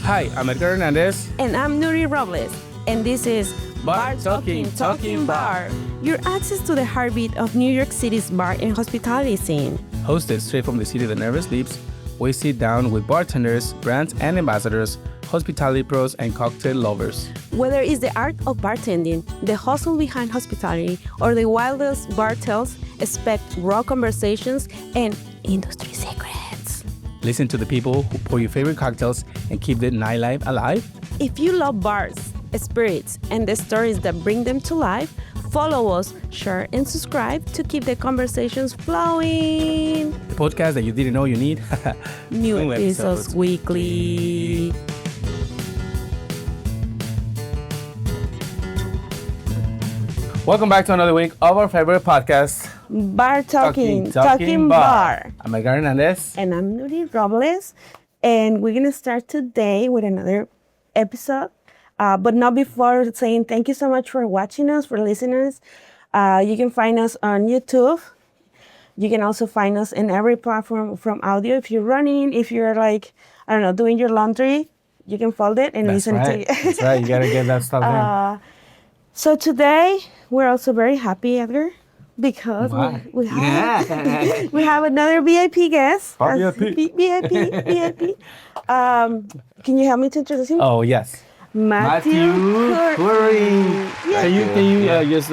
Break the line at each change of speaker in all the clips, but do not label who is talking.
Hi, I'm Edgar Hernandez.
And I'm Nuri Robles. And this is
Bar Talking
Bar, your access to the heartbeat of New York City's bar and hospitality scene.
Hosted straight from the city that never sleeps, we sit down with bartenders, brands and ambassadors, hospitality pros, and cocktail lovers.
Whether it's the art of bartending, the hustle behind hospitality, or the wildest bar tales, expect raw conversations and industry secrets.
Listen to the people who pour your favorite cocktails and keep the nightlife alive.
If you love bars, spirits, and the stories that bring them to life, follow us, share, and subscribe to keep the conversations flowing.
The podcast that you didn't know you need.
New episodes weekly.
Welcome back to another week of our favorite podcast,
Bar Talking Bar.
I'm Edgar Hernandez.
And I'm Nuri Robles. And we're going to start today with another episode. But not before saying thank you so much for watching us, for listening us. You can find us on YouTube. You can also find us in every platform from audio. If you're running, if you're doing your laundry, you can fold it and listen to it.
That's right. You got to get that stuff in.
So today, we're also very happy, Edgar, because we have another VIP guest. VIP. Can you help me to introduce him?
Oh, yes.
Matthew
Kourie.
Yeah.
Can you just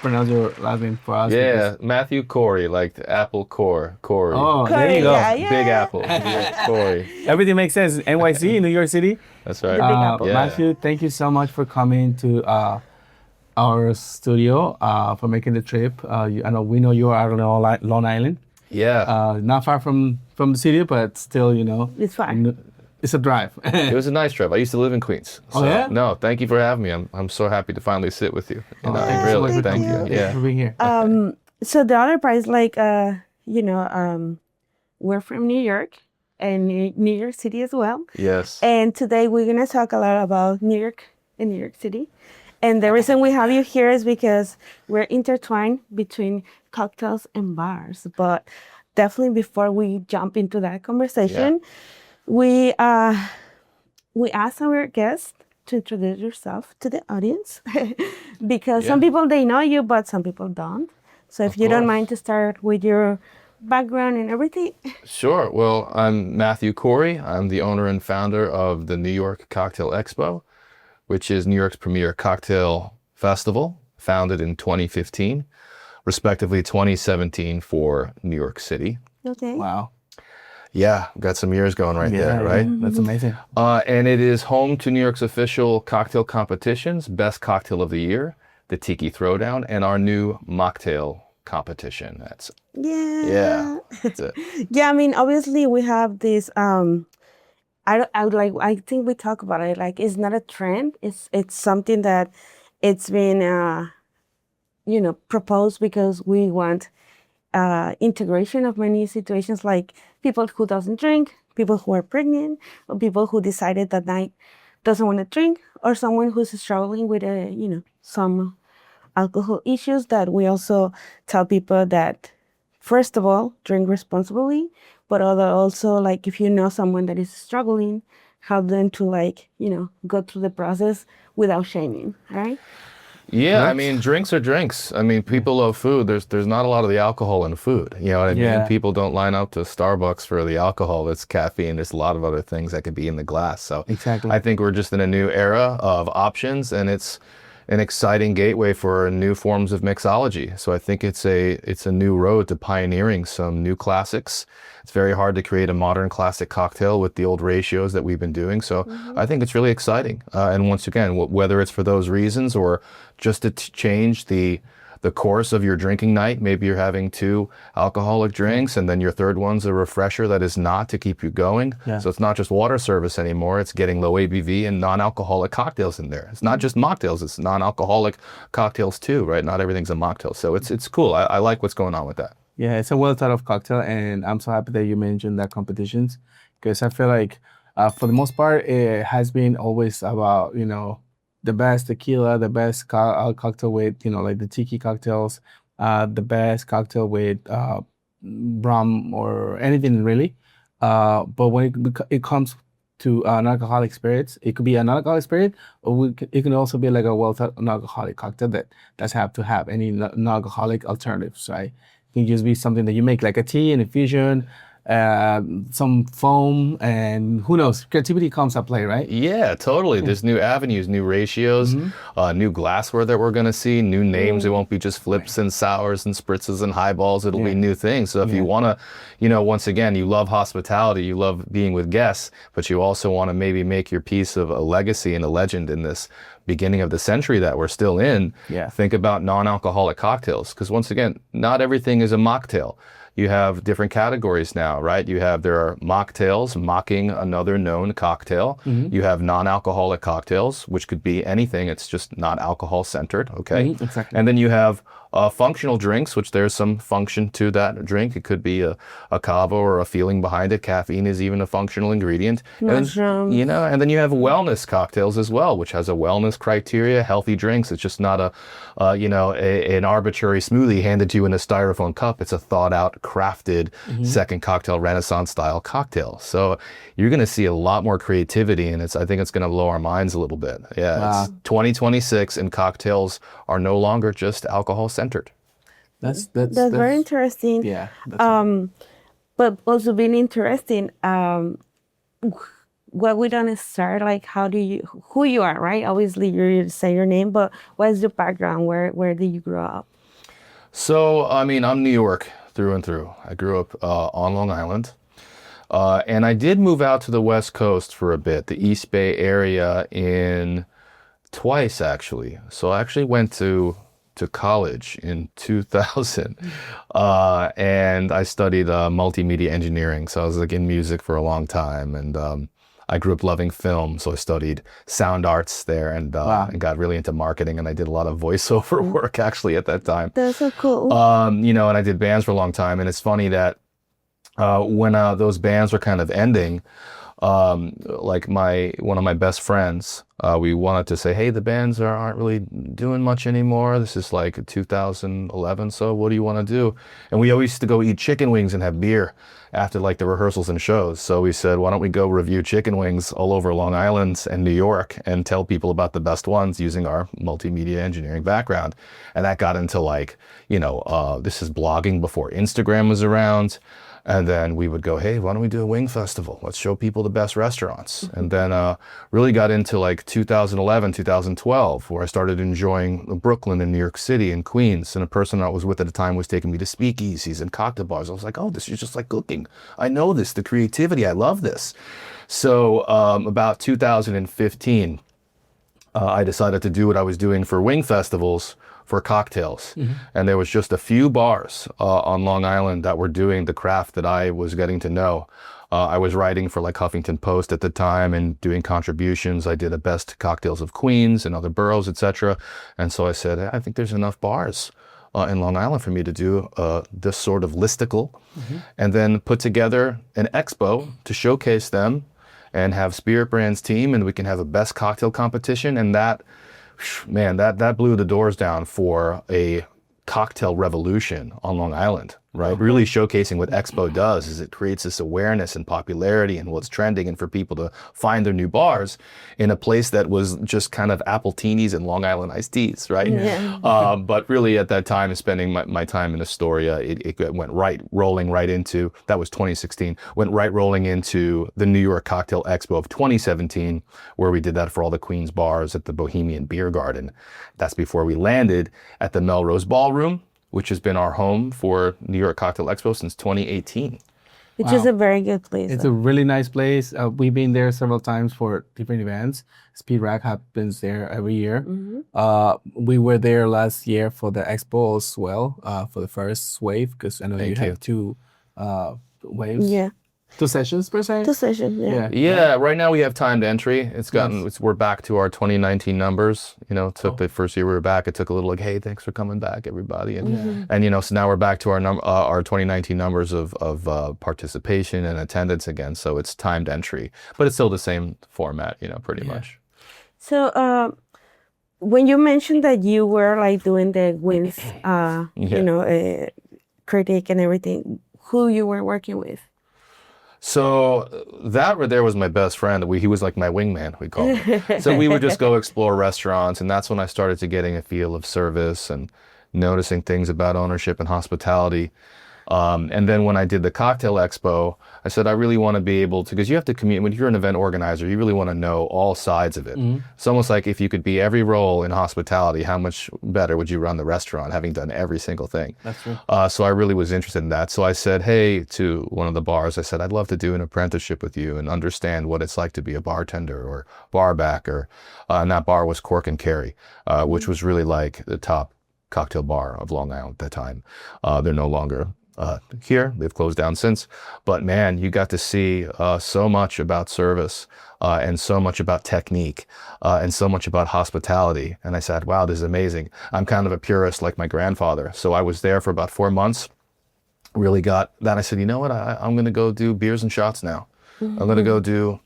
pronounce your last name for us?
Yeah, Matthew Kourie, like the apple core. Kourie.
Oh, there you go.
Yeah.
Big apple. Yeah, Kourie.
Everything makes sense. NYC, New York City.
That's right.
The Big Apple.
Yeah.
Matthew, thank you so much for coming to our studio, for making the trip. We know you are out on Long Island.
Yeah.
Not far from the city, but still,
It's fine.
It's a drive.
It was a nice trip. I used to live in Queens.
Oh, yeah?
No, thank you for having me. I'm so happy to finally sit with you. And
thank you so
really,
much for
thank
coming.
you. Yeah.
For being here.
So the other part is we're from New York and New York City as well.
Yes.
And today we're going to talk a lot about New York and New York City. And the reason we have you here is because we're intertwined between cocktails and bars. But definitely before we jump into that conversation, we asked our guests to introduce yourself to the audience because some people, they know you, but some people don't. So if you don't mind to start with your background and everything.
Sure. Well, I'm Matthew Kourie. I'm the owner and founder of the New York Cocktail Expo, which is New York's premier cocktail festival, founded in 2015, respectively 2017 for New York City.
Okay.
Wow.
Yeah, got some years going there, right?
That's amazing.
And it is home to New York's official cocktail competitions, Best Cocktail of the Year, the Tiki Throwdown, and our new mocktail competition. That's it.
Yeah, I mean, obviously we have this. I think we talk about it like it's not a trend. It's something that it's been proposed because we want integration of many situations, like people who doesn't drink, people who are pregnant, or people who decided that night doesn't want to drink, or someone who's struggling with some alcohol issues. That we also tell people that first of all, drink responsibly, but also like if you know someone that is struggling, help them to go through the process without shaming, right?
Yeah, I mean, drinks are drinks. I mean, people love food. There's not a lot of the alcohol in food. You know what I mean?
Yeah.
People don't line up to Starbucks for the alcohol. It's caffeine. There's a lot of other things that could be in the glass. So
Exactly.
I think we're just in a new era of options, and it's an exciting gateway for new forms of mixology. So I think it's a new road to pioneering some new classics. It's very hard to create a modern classic cocktail with the old ratios that we've been doing. So I think it's really exciting. And once again, whether it's for those reasons or just to change the course of your drinking night, maybe you're having 2 alcoholic drinks and then your third one's a refresher that is not, to keep you going.
Yeah.
So it's not just water service anymore. It's getting low ABV and non-alcoholic cocktails in there. It's not just mocktails, it's non-alcoholic cocktails too, right? Not everything's a mocktail. So it's cool. I like what's going on with that.
Yeah, it's a well thought of cocktail, and I'm so happy that you mentioned that competitions, because I feel like for the most part it has been always about the best tequila, the best cocktail with like the tiki cocktails, the best cocktail with rum or anything really. But when it comes to non-alcoholic spirits. It could be a non-alcoholic spirit, or it can also be like a non-alcoholic cocktail that doesn't have to have any non-alcoholic alternatives, right? It can just be something that you make, like a tea, an infusion, some foam, and who knows, creativity comes at play, right?
Yeah, totally. There's new avenues, new ratios, new glassware that we're going to see, new names. It won't be just flips and sours and spritzes and highballs. It'll be new things. So if you want to, once again, you love hospitality, you love being with guests, but you also want to maybe make your piece of a legacy and a legend in this beginning of the century that we're still in. Think about non-alcoholic cocktails, because once again, not everything is a mocktail. You have different categories now, right? There are mocktails, mocking another known cocktail. You have non-alcoholic cocktails, which could be anything. It's just not alcohol centered, okay?
Exactly.
And then you have functional drinks, which there's some function to that drink. It could be a cava or a feeling behind it. Caffeine is even a functional ingredient.
Mushrooms.
And then you have wellness cocktails as well, which has a wellness criteria, healthy drinks. It's just not an arbitrary smoothie handed to you in a styrofoam cup. It's a thought out, crafted second cocktail Renaissance style cocktail. So you're going to see a lot more creativity, and I think it's going to blow our minds a little bit. Yeah, it's 2026, and cocktails are no longer just alcohol centered.
That's very interesting.
Yeah.
But also being interesting. What we don't start, like who you are, right? Obviously, you say your name, but what's your background? Where did you grow up?
So, I mean, I'm New York through and through. I grew up on Long Island. And I did move out to the West Coast for a bit, the East Bay area twice, actually. So I actually went to college in 2000, and I studied multimedia engineering. So I was like in music for a long time, and I grew up loving film, so I studied sound arts there, and got really into marketing, and I did a lot of voiceover work actually at that time.
That's so cool.
And I did bands for a long time, and it's funny that when those bands were kind of ending, like one of my best friends, we wanted to say, hey, the bands aren't really doing much anymore. This is like 2011, so what do you want to do? And we always used to go eat chicken wings and have beer after like the rehearsals and shows. So we said, why don't we go review chicken wings all over Long Island and New York and tell people about the best ones using our multimedia engineering background. And that got into like, this is blogging before Instagram was around. And then we would go, hey, why don't we do a wing festival? Let's show people the best restaurants. And then really got into like 2011, 2012, where I started enjoying Brooklyn and New York City and Queens. And a person I was with at the time was taking me to speakeasies and cocktail bars. I was like, oh, this is just like cooking. I know this, the creativity, I love this. So about 2015, I decided to do what I was doing for wing festivals for cocktails. And there was just a few bars on Long Island that were doing the craft that I was getting to know. I was writing for like Huffington Post at the time and doing contributions. I did a best cocktails of Queens and other boroughs, etc. And so I said, I think there's enough bars in Long Island for me to do this sort of listicle, and then put together an expo to showcase them and have Spirit Brand's team, and we can have a best cocktail competition. And that blew the doors down for a cocktail revolution on Long Island, right? Really showcasing what Expo does is it creates this awareness and popularity and what's trending, and for people to find their new bars in a place that was just kind of Appletinis and Long Island iced teas, right?
Yeah.
But really at that time, spending my time in Astoria, it went rolling right into, that was 2016, went rolling into the New York Cocktail Expo of 2017, where we did that for all the Queens bars at the Bohemian Beer Garden. That's before we landed at the Melrose Ballroom, which has been our home for New York Cocktail Expo since 2018.
Which is a very good place.
It's a really nice place. We've been there several times for different events. Speed Rack happens there every year. We were there last year for the expo as well, for the first wave, because I know you have two waves.
Yeah.
2 sessions per se?
2 sessions, yeah.
Yeah, right now we have timed entry. We're back to our 2019 numbers. Took the first year we were back, it took a little like, hey, thanks for coming back, everybody. And so now we're back to our 2019 numbers of participation and attendance again. So it's timed entry, but it's still the same format, pretty much.
So when you mentioned that you were like doing the wins, critic and everything, who you were working with?
So that right there was my best friend. He was like my wingman, we called him. So we would just go explore restaurants, and that's when I started to getting a feel of service and noticing things about ownership and hospitality. And then when I did the Cocktail Expo, I said, I really want to be able to, because you have to commute, when you're an event organizer, you really want to know all sides of it. It's almost like if you could be every role in hospitality, how much better would you run the restaurant, having done every single thing?
That's true.
So I really was interested in that. So I said, hey, to one of the bars, I said, I'd love to do an apprenticeship with you and understand what it's like to be a bartender or bar back, and that bar was Cork and Kerry, which was really like the top cocktail bar of Long Island at that time. They're no longer here. They've closed down since. But man, you got to see so much about service and so much about technique and so much about hospitality. And I said, wow, this is amazing. I'm kind of a purist like my grandfather. So I was there for about 4 months, really got that. I said, you know what? I'm going to go do beers and shots now. I'm going to go do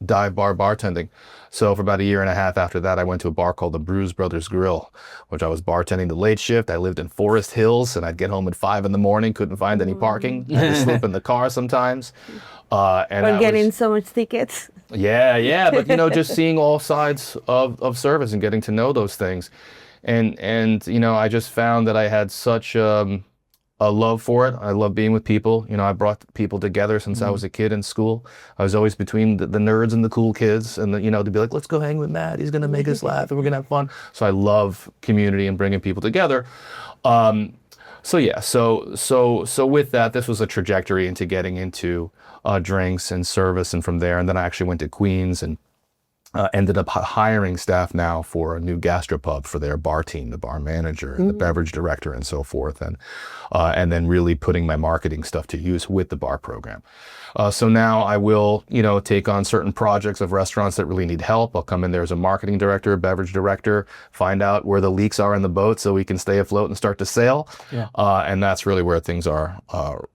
dive bar bartending. So for about 1.5 years after that, I went to a bar called the Bruise Brothers Grill, which I was bartending the late shift. I lived in Forest Hills, and I'd get home at 5 a.m, couldn't find any parking. I had to sleep in the car sometimes.
Or getting so much tickets.
Yeah. But, just seeing all sides of service and getting to know those things. And I just found that I had such a love for it. I love being with people. I brought people together since I was a kid in school. I was always between the nerds and the cool kids, and to be like, let's go hang with Matt. He's gonna make us laugh, and we're gonna have fun. So I love community and bringing people together. So yeah. So with that, this was a trajectory into getting into drinks and service, and from there, and then I actually went to Queens and ended up hiring staff now for a new gastropub for their bar team, the bar manager, and the beverage director, and so forth, and then really putting my marketing stuff to use with the bar program. So now I will, take on certain projects of restaurants that really need help. I'll come in there as a marketing director, a beverage director, find out where the leaks are in the boat so we can stay afloat and start to sail. Yeah. And that's really where things are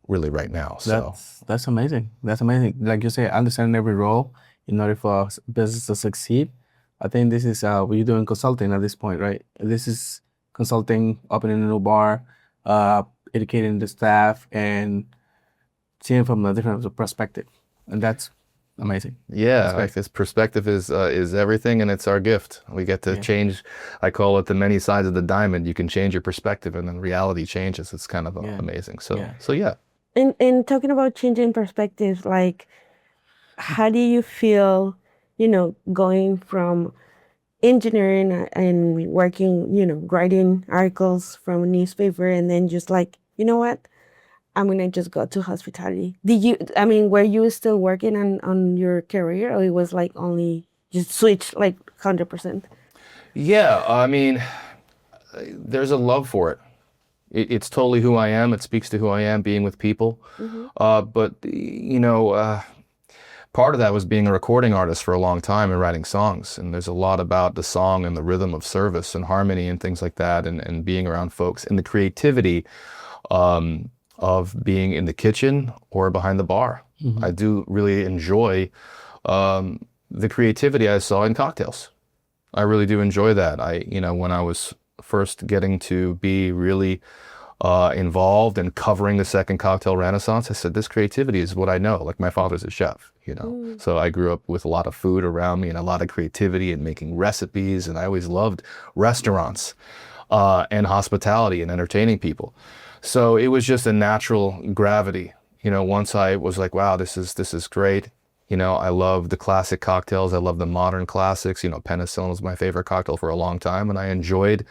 really right now. So
that's amazing. That's amazing. Like you say, understanding every role in order for business to succeed. I think this is what you're doing consulting at this point, right? This is consulting, opening a new bar, educating the staff, and seeing from a different perspective. And that's amazing.
Yeah, like this perspective is everything, and it's our gift. We get to change, I call it the many sides of the diamond. You can change your perspective, and then reality changes. It's kind of amazing. So yeah.
And talking about changing perspectives, like, how do you feel, going from engineering and working, writing articles from a newspaper, and then just like, you know what, I'm going to just go to hospitality. Were you still working on your career, or it was like only just switch like 100%?
Yeah, there's a love for it. It's totally who I am. It speaks to who I am, being with people. But, part of that was being a recording artist for a long time and writing songs. And there's a lot about the song and the rhythm of service and harmony and things like that, and being around folks, and the creativity of being in the kitchen or behind the bar. I do really enjoy the creativity I saw in cocktails. I really do enjoy that. When I was first getting to be really involved in covering the second cocktail renaissance, I said, this creativity is what I know. Like, my father's a chef, so I grew up with a lot of food around me and a lot of creativity and making recipes, and I always loved restaurants and hospitality and entertaining people. So it was just a natural gravity. Once I was like, wow, this is great. I love the classic cocktails. I love the modern classics. Penicillin was my favorite cocktail for a long time, and I enjoyed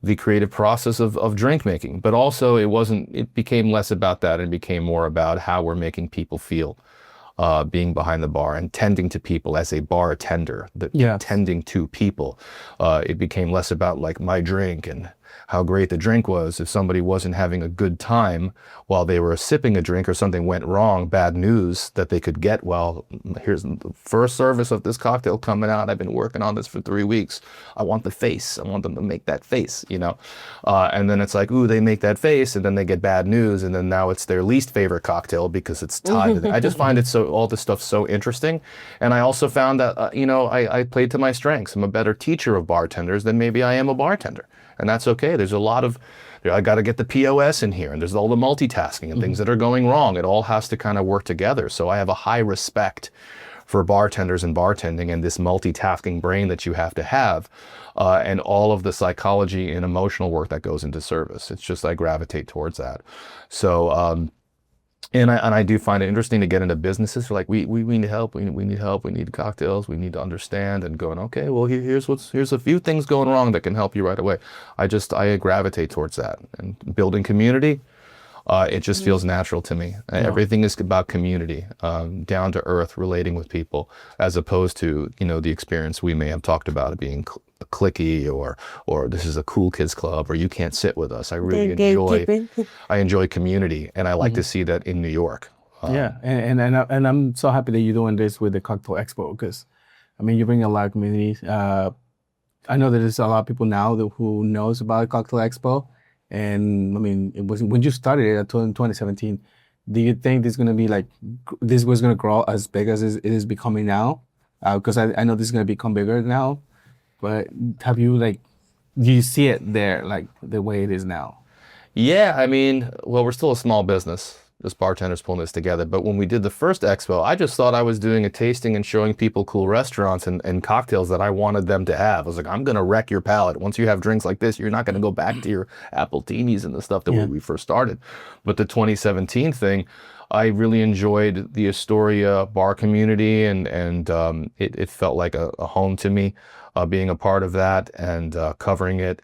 the creative process of drink making. But also it became less about that and became more about how we're making people feel, being behind the bar and tending to people as a bartender, tending to people. It became less about like my drink and how great the drink was. If somebody wasn't having a good time while they were sipping a drink, or something went wrong, bad news that they could get, well, here's the first service of this cocktail coming out. I've been working on this for 3 weeks. I want the face. I want them to make that face, and then it's like, ooh, they make that face, and then they get bad news, and then now it's their least favorite cocktail because it's tied to that. I just find all this stuff so interesting. And I also found that, I played to my strengths. I'm a better teacher of bartenders than maybe I am a bartender. And that's okay. There's I got to get the POS in here, and there's all the multitasking and things that are going wrong. It all has to kind of work together. So I have a high respect for bartenders and bartending and this multitasking brain that you have to have, and all of the psychology and emotional work that goes into service. It's just I gravitate towards that. So, and I do find it interesting to get into businesses. Like we need help. We need help. We need cocktails. We need to understand and going, okay, well here's a few things going wrong that can help you right away. I gravitate towards that, and building community. It just feels natural to me. Everything is about community, down to earth, relating with people, as opposed to, the experience we may have talked about it being cliquey, or this is a cool kids club, or you can't sit with us. I really enjoy community, and I like to see that in New York.
Yeah, and I'm so happy that you're doing this with the Cocktail Expo, because, I mean, you bring a lot of communities. I know that there's a lot of people now who knows about Cocktail Expo. And I mean, it was when you started it in 2017. Do you think this going to be this was going to grow as big as it is becoming now? Because I know this is going to become bigger now. But have you do you see it there the way it is now?
Yeah, I mean, well, we're still a small business. Just bartenders pulling this together. But when we did the first expo, I just thought I was doing a tasting and showing people cool restaurants and cocktails that I wanted them to have. I was like, I'm going to wreck your palate. Once you have drinks like this, you're not going to go back to your Appletinis and the stuff that we first started. But the 2017 thing, I really enjoyed the Astoria bar community, and it felt like a home to me, being a part of that and covering it.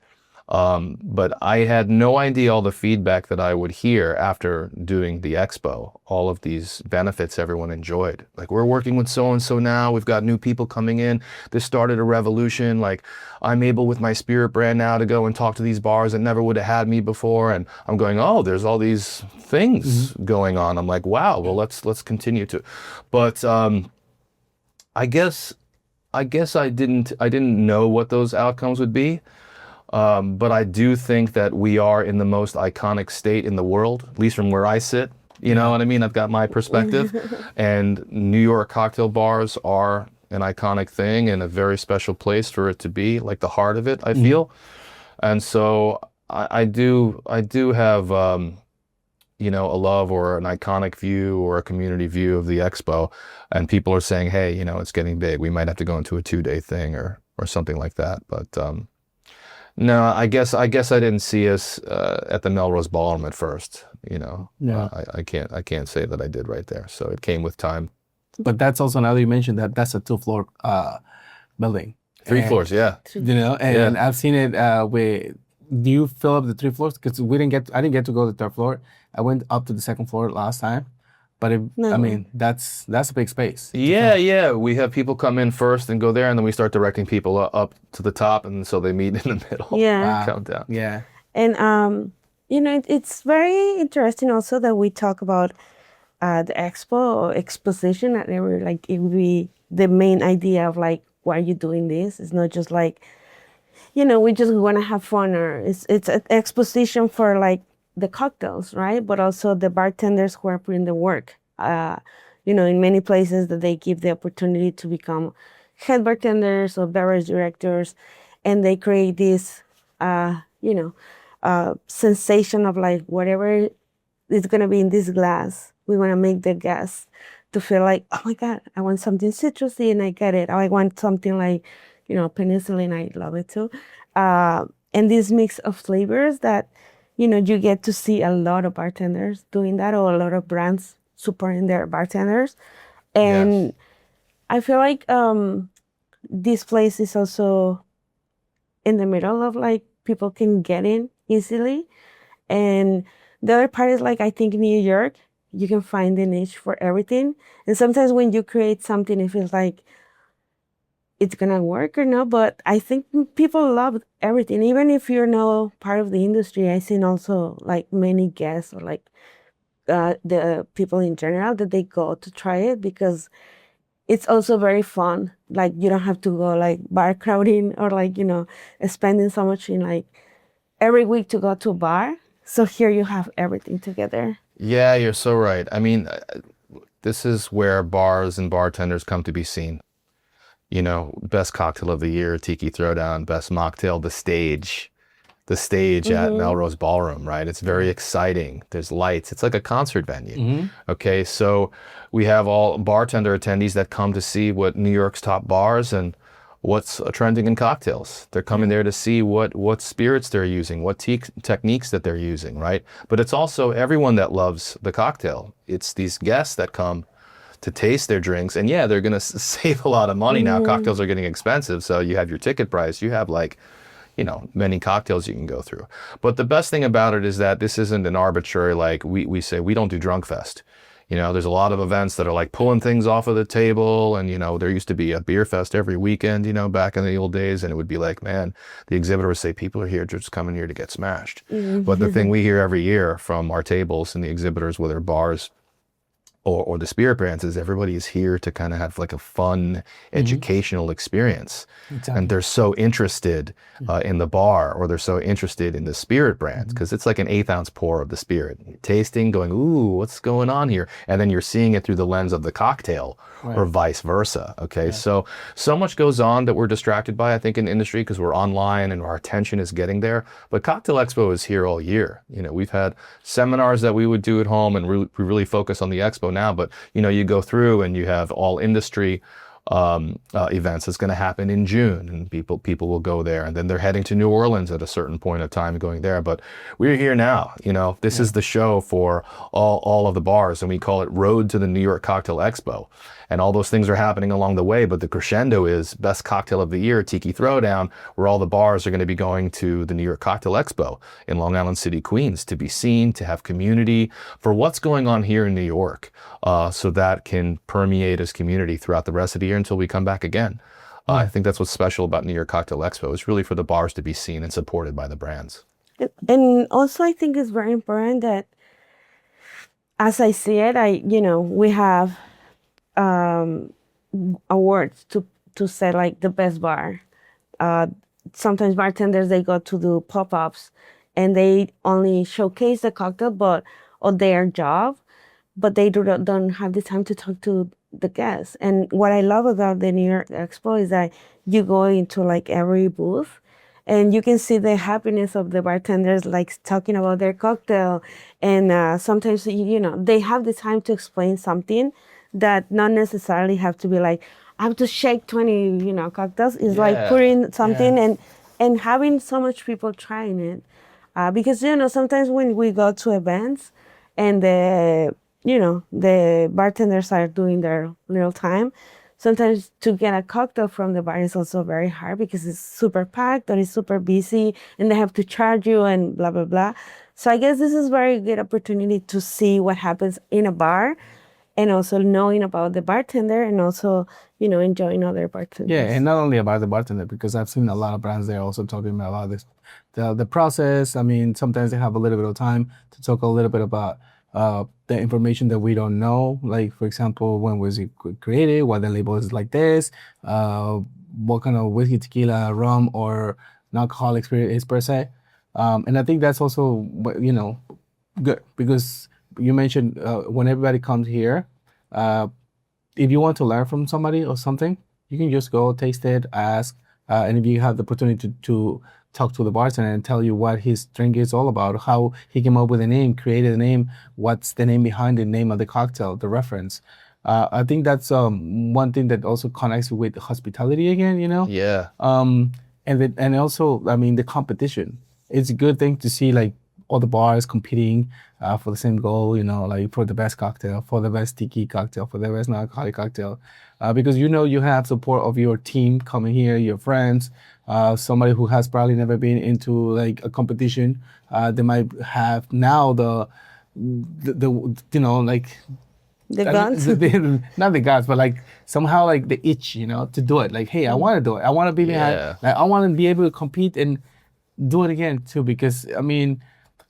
But I had no idea all the feedback that I would hear after doing the expo, all of these benefits everyone enjoyed. Like, we're working with so-and-so now, we've got new people coming in, this started a revolution, like I'm able with my spirit brand now to go and talk to these bars that never would have had me before. And I'm going, oh, there's all these things going on. I'm like, wow, well, let's continue to. But I guess I didn't know what those outcomes would be. But I do think that we are in the most iconic state in the world, at least from where I sit. You know what I mean? I've got my perspective. And New York cocktail bars are an iconic thing and a very special place for it to be, like the heart of it, I feel. And so I do have, a love or an iconic view or a community view of the expo. And people are saying, hey, it's getting big. We might have to go into a 2-day thing or something like that. But, no, I guess I didn't see us at the Melrose Ballroom at first.
Yeah.
I can't say that I did right there. So it came with time.
But that's also, now that you mentioned that's a 2-floor building.
3 floors, yeah.
And I've seen it do you fill up the 3 floors? Because I didn't get to go to the 3rd floor. I went up to the 2nd floor last time. But I mean, that's a big space.
Yeah. We have people come in first and go there, and then we start directing people up to the top, and so they meet in the middle.
Yeah.
Come down.
Yeah.
And it's very interesting also that we talk about the expo or exposition, and it would be the main idea of why are you doing this? It's not just we just want to have fun, or it's an exposition for the cocktails, right? But also the bartenders who are putting the work. In many places that they give the opportunity to become head bartenders or beverage directors, and they create this, sensation of whatever is going to be in this glass, we want to make the guests to feel like, oh my God, I want something citrusy and I get it. Or I want something penicillin, I love it too. And this mix of flavors that, you get to see a lot of bartenders doing that, or a lot of brands supporting their bartenders. And I feel like this place is also in the middle of people can get in easily. And the other part is I think in New York, you can find a niche for everything. And sometimes when you create something, it feels like it's gonna work or no, but I think people love everything. Even if you're not part of the industry, I've seen also many guests or the people in general that they go to try it because it's also very fun. You don't have to go bar crowding or spending so much in every week to go to a bar. So here you have everything together.
Yeah, you're so right. I mean, this is where bars and bartenders come to be seen. Best cocktail of the year, Tiki Throwdown, best mocktail, The Stage, the stage at Melrose Ballroom, right? It's very exciting. There's lights. It's like a concert venue. Okay, so we have all bartender attendees that come to see what New York's top bars and what's trending in cocktails. They're coming there to see what spirits they're using, what techniques that they're using, right? But it's also everyone that loves the cocktail. It's these guests that come to taste their drinks, and yeah, they're gonna save a lot of money now. Cocktails are getting expensive, so you have your ticket price. You have like, you know, many cocktails you can go through. But the best thing about it is that this isn't an arbitrary, like we say, we don't do drunk fest. You know, there's a lot of events that are like pulling things off of the table, and, you know, there used to be a beer fest every weekend, you know, back in the old days, and it would be like, man, the exhibitor would say, people are here just coming here to get smashed. But the thing we hear every year from our tables and the exhibitors, whether bars or the spirit brands, is everybody is here to kind of have like a fun educational experience. And they're so interested in the bar, or they're so interested in the spirit brands, because it's like an 1/8 ounce pour of the spirit. You're tasting, going, ooh, what's going on here? And then you're seeing it through the lens of the cocktail, or vice versa. Okay, so much goes on that we're distracted by, I think, in the industry, because we're online and our attention is getting there. But Cocktail Expo is here all year. You know, we've had seminars that we would do at home, and we really focus on the expo now. But, you know, you go through and you have all industry events that's going to happen in June, and people will go there, and then they're heading to New Orleans at a certain point of time going there. But we're here now. You know, this is the show for all of the bars, and we call it Road to the New York Cocktail Expo. And all those things are happening along the way, but the crescendo is Best Cocktail of the Year, Tiki Throwdown, where all the bars are going to be going to the New York Cocktail Expo in Long Island City, Queens, to be seen, to have community for what's going on here in New York, so that can permeate as community throughout the rest of the year until we come back again. I think that's what's special about New York Cocktail Expo. It's really for the bars to be seen and supported by the brands.
And also, I think it's very important that, as I see it, we have awards to say like the best bar. Sometimes bartenders, they go to do pop-ups and they only showcase the cocktail or their job, but they don't have the time to talk to the guests. And what I love about the New York Expo is that you go into like every booth and you can see the happiness of the bartenders, like talking about their cocktail. And sometimes, they have the time to explain something that not necessarily have to be like, I have to shake 20, cocktails. It's like putting something and having so much people trying it. Because, sometimes when we go to events and the bartenders are doing their little time, sometimes to get a cocktail from the bar is also very hard because it's super packed or it's super busy and they have to charge you and blah, blah, blah. So I guess this is a very good opportunity to see what happens in a bar, and also knowing about the bartender, and also, enjoying other bartenders.
Yeah, and not only about the bartender, because I've seen a lot of brands there also talking about this, the process. I mean, sometimes they have a little bit of time to talk a little bit about the information that we don't know. Like, for example, when was it created, why the label is like this, what kind of whiskey, tequila, rum, or non-alcoholic spirit is per se. And I think that's also, good, because you mentioned when everybody comes here, if you want to learn from somebody or something, you can just go taste it, ask, and if you have the opportunity to talk to the bartender and tell you what his drink is all about, how he came up with a name, created a name, what's the name behind the name of the cocktail, the reference. I think that's one thing that also connects with hospitality again,
Yeah.
And also, I mean, the competition. It's a good thing to see like all the bars competing for the same goal, like for the best cocktail, for the best tiki cocktail, for the best non-alcoholic cocktail. Because you have support of your team coming here, your friends, somebody who has probably never been into like a competition. They might have now the
guns.
Not the guns, but like somehow like the itch, to do it. Like, hey, I want to do it. I want to be behind. Like, I want to be able to compete and do it again too. Because I mean,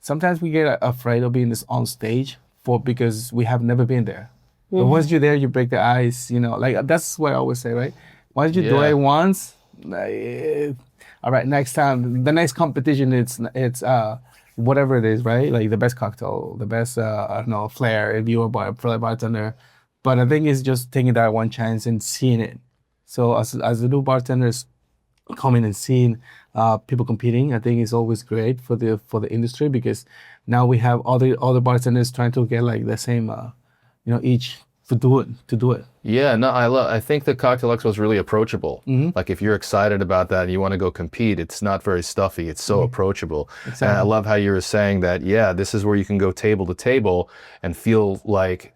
sometimes we get afraid of being on stage because we have never been there. But once you're there, you break the ice. Like that's what I always say, right? Once you do it once, all right, next time, the next competition, it's whatever it is, right? Like the best cocktail, the best flair if you're a bartender. But I think it's just taking that one chance and seeing it. So as the new bartenders, coming and seeing people competing. I think it's always great for the industry, because now we have other bartenders trying to get like the same, each to do it.
Yeah, no, I think the Cocktail Expo is really approachable.
Mm-hmm.
Like if you're excited about that and you want to go compete, it's not very stuffy. It's so approachable.
Exactly.
And I love how you were saying that, yeah, this is where you can go table to table and feel like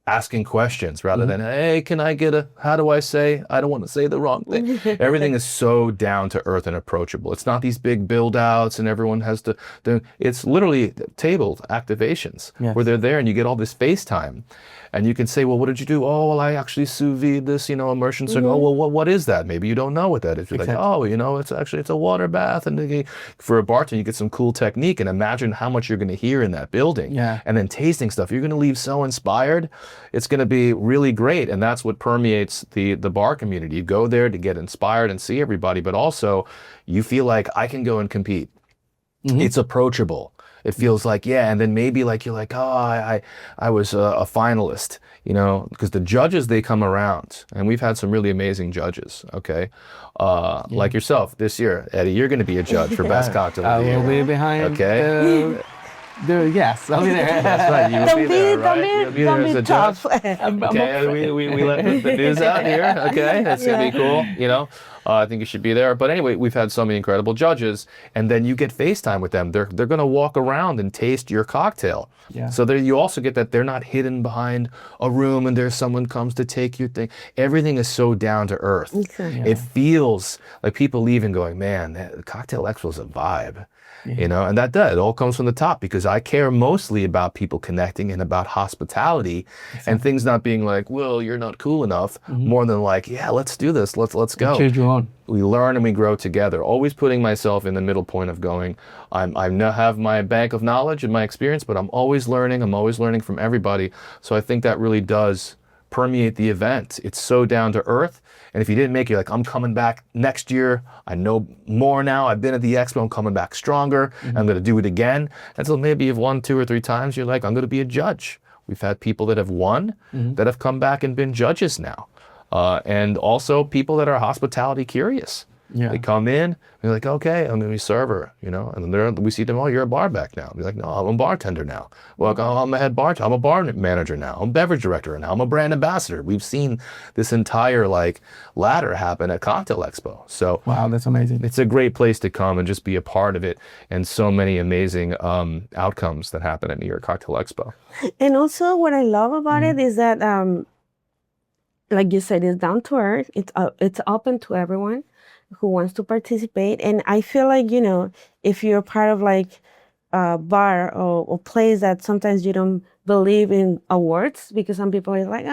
asking questions rather than, hey, can I get how do I say, I don't want to say the wrong thing. Everything is so down to earth and approachable. It's not these big build outs and everyone has to, it's literally table activations where they're there and you get all this FaceTime. And you can say, well, what did you do? Oh, well, I actually sous vide this, immersion circle. Oh, well, what is that? Maybe you don't know what that is. You're like, oh, it's a water bath. And for a bartender, you get some cool technique. And imagine how much you're going to hear in that building.
Yeah.
And then tasting stuff. You're going to leave so inspired. It's going to be really great. And that's what permeates the bar community. You go there to get inspired and see everybody, but also you feel like I can go and compete. It's approachable. It feels like, and then maybe like you're like, oh, I was a finalist, because the judges, they come around, and we've had some really amazing judges, okay? Like yourself this year, Eddie, you're going to to be a judge for Best Cocktail of the Year.
I will be behind.
Okay.
Yes, I'll be there.
That's right. You will be there, right? You'll be there as a judge.
tough.
Okay, we let the news out here. Okay, that's gonna be cool. I think you should be there. But anyway, we've had so many incredible judges, and then you get FaceTime with them. They're gonna walk around and taste your cocktail.
Yeah.
So there you also get that they're not hidden behind a room and there's someone comes to take your thing. Everything is so down to earth.
Okay.
It feels like people leaving going, man, the Cocktail Expo is a vibe. And it all comes from the top, because I care mostly about people connecting and about hospitality and things not being like, well, you're not cool enough, more than like, yeah, let's do this. Let's go.
Choose your own.
We learn and we grow together, always putting myself in the middle point of going, I now have my bank of knowledge and my experience, but I'm always learning from everybody. So I think that really does permeate the event. It's so down to earth. And if you didn't make it, like, I'm coming back next year. I know more now. I've been at the expo. I'm coming back stronger. I'm going to do it again. And so maybe you've won 2 or 3 times. You're like, I'm going to be a judge. We've had people that have won that have come back and been judges now. And also people that are hospitality curious.
Yeah.
They come in, they're like, okay, I'm going to be server, and then we see them, oh, you're a bar back now. We're like, no, I'm a bartender now. Well, I'm a head bartender. I'm a bar manager now. I'm a beverage director now. I'm a brand ambassador. We've seen this entire ladder happen at Cocktail Expo. So
wow, that's amazing.
It's a great place to come and just be a part of it, and so many amazing outcomes that happen at New York Cocktail Expo.
And also what I love about it is that, like you said, it's down to earth. It's open to everyone who wants to participate. And I feel like, if you're part of a bar or place that sometimes you don't believe in awards, because some people are like,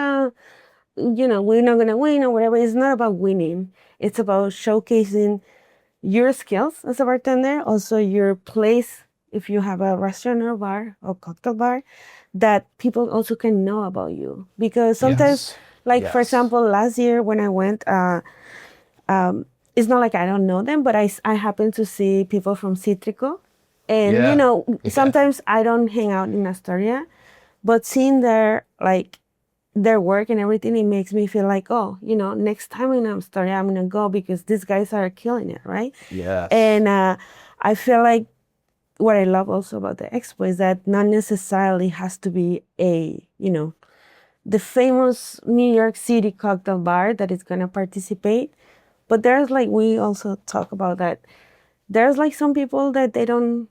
we're not going to win or whatever. It's not about winning. It's about showcasing your skills as a bartender, also your place, if you have a restaurant or bar or cocktail bar, that people also can know about you. Because sometimes, for example, last year when I went, it's not like I don't know them, but I happen to see people from Citrico. And, sometimes I don't hang out in Astoria, but seeing their work and everything, it makes me feel like, next time in Astoria, I'm going to go because these guys are killing it, right?
Yes.
And I feel like what I love also about the expo is that not necessarily has to be the famous New York City cocktail bar that is going to participate. But there's we also talk about that. There's some people that they don't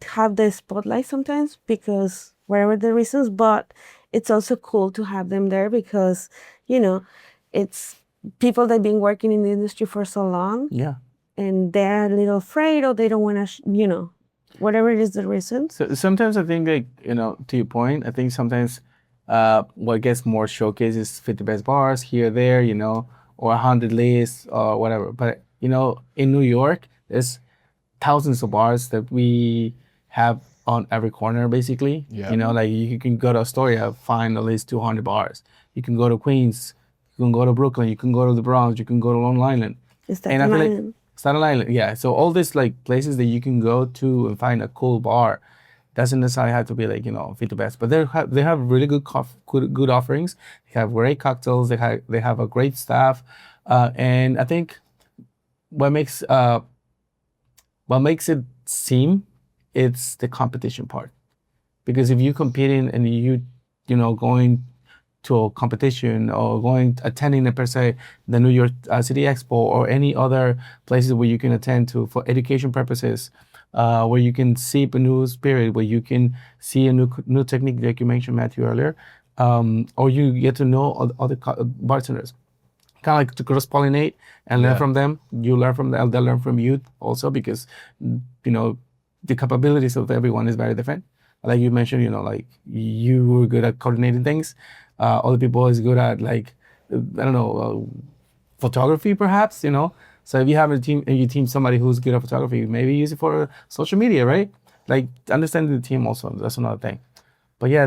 have the spotlight sometimes because whatever the reasons, but it's also cool to have them there because, it's people that have been working in the industry for so long.
Yeah.
And they're a little afraid or they don't want to, whatever it is the reason.
So sometimes I think to your point, I think sometimes what gets more showcased is 50 best bars here, there, or 100 lists or whatever. But, in New York, there's thousands of bars that we have on every corner, basically.
Yeah.
You can go to Astoria, find at least 200 bars. You can go to Queens, you can go to Brooklyn, you can go to the Bronx, you can go to Long Island.
Staten Island.
Staten Island, yeah. So all these places that you can go to and find a cool bar doesn't necessarily have to be 50 best, but they have really good offerings. They have great cocktails. They have a great staff, and I think what makes uh what makes it seem it's the competition part. Because if you're competing and going to a competition or attending per se the New York City Expo or any other places where you can attend to for education purposes, where you can see a new spirit, where you can see a new technique like you mentioned, Matthew, earlier, or you get to know other bartenders, kind of like to cross pollinate and learn
Yeah.
from them. You learn from them, they learn from you also, because the capabilities of everyone is very different. Like you mentioned, like you were good at coordinating things. Other people is good at like I don't know, photography perhaps. So if you have a team and you team somebody who's good at photography, maybe use it for social media, right? Like understanding the team also, that's another thing. But yeah,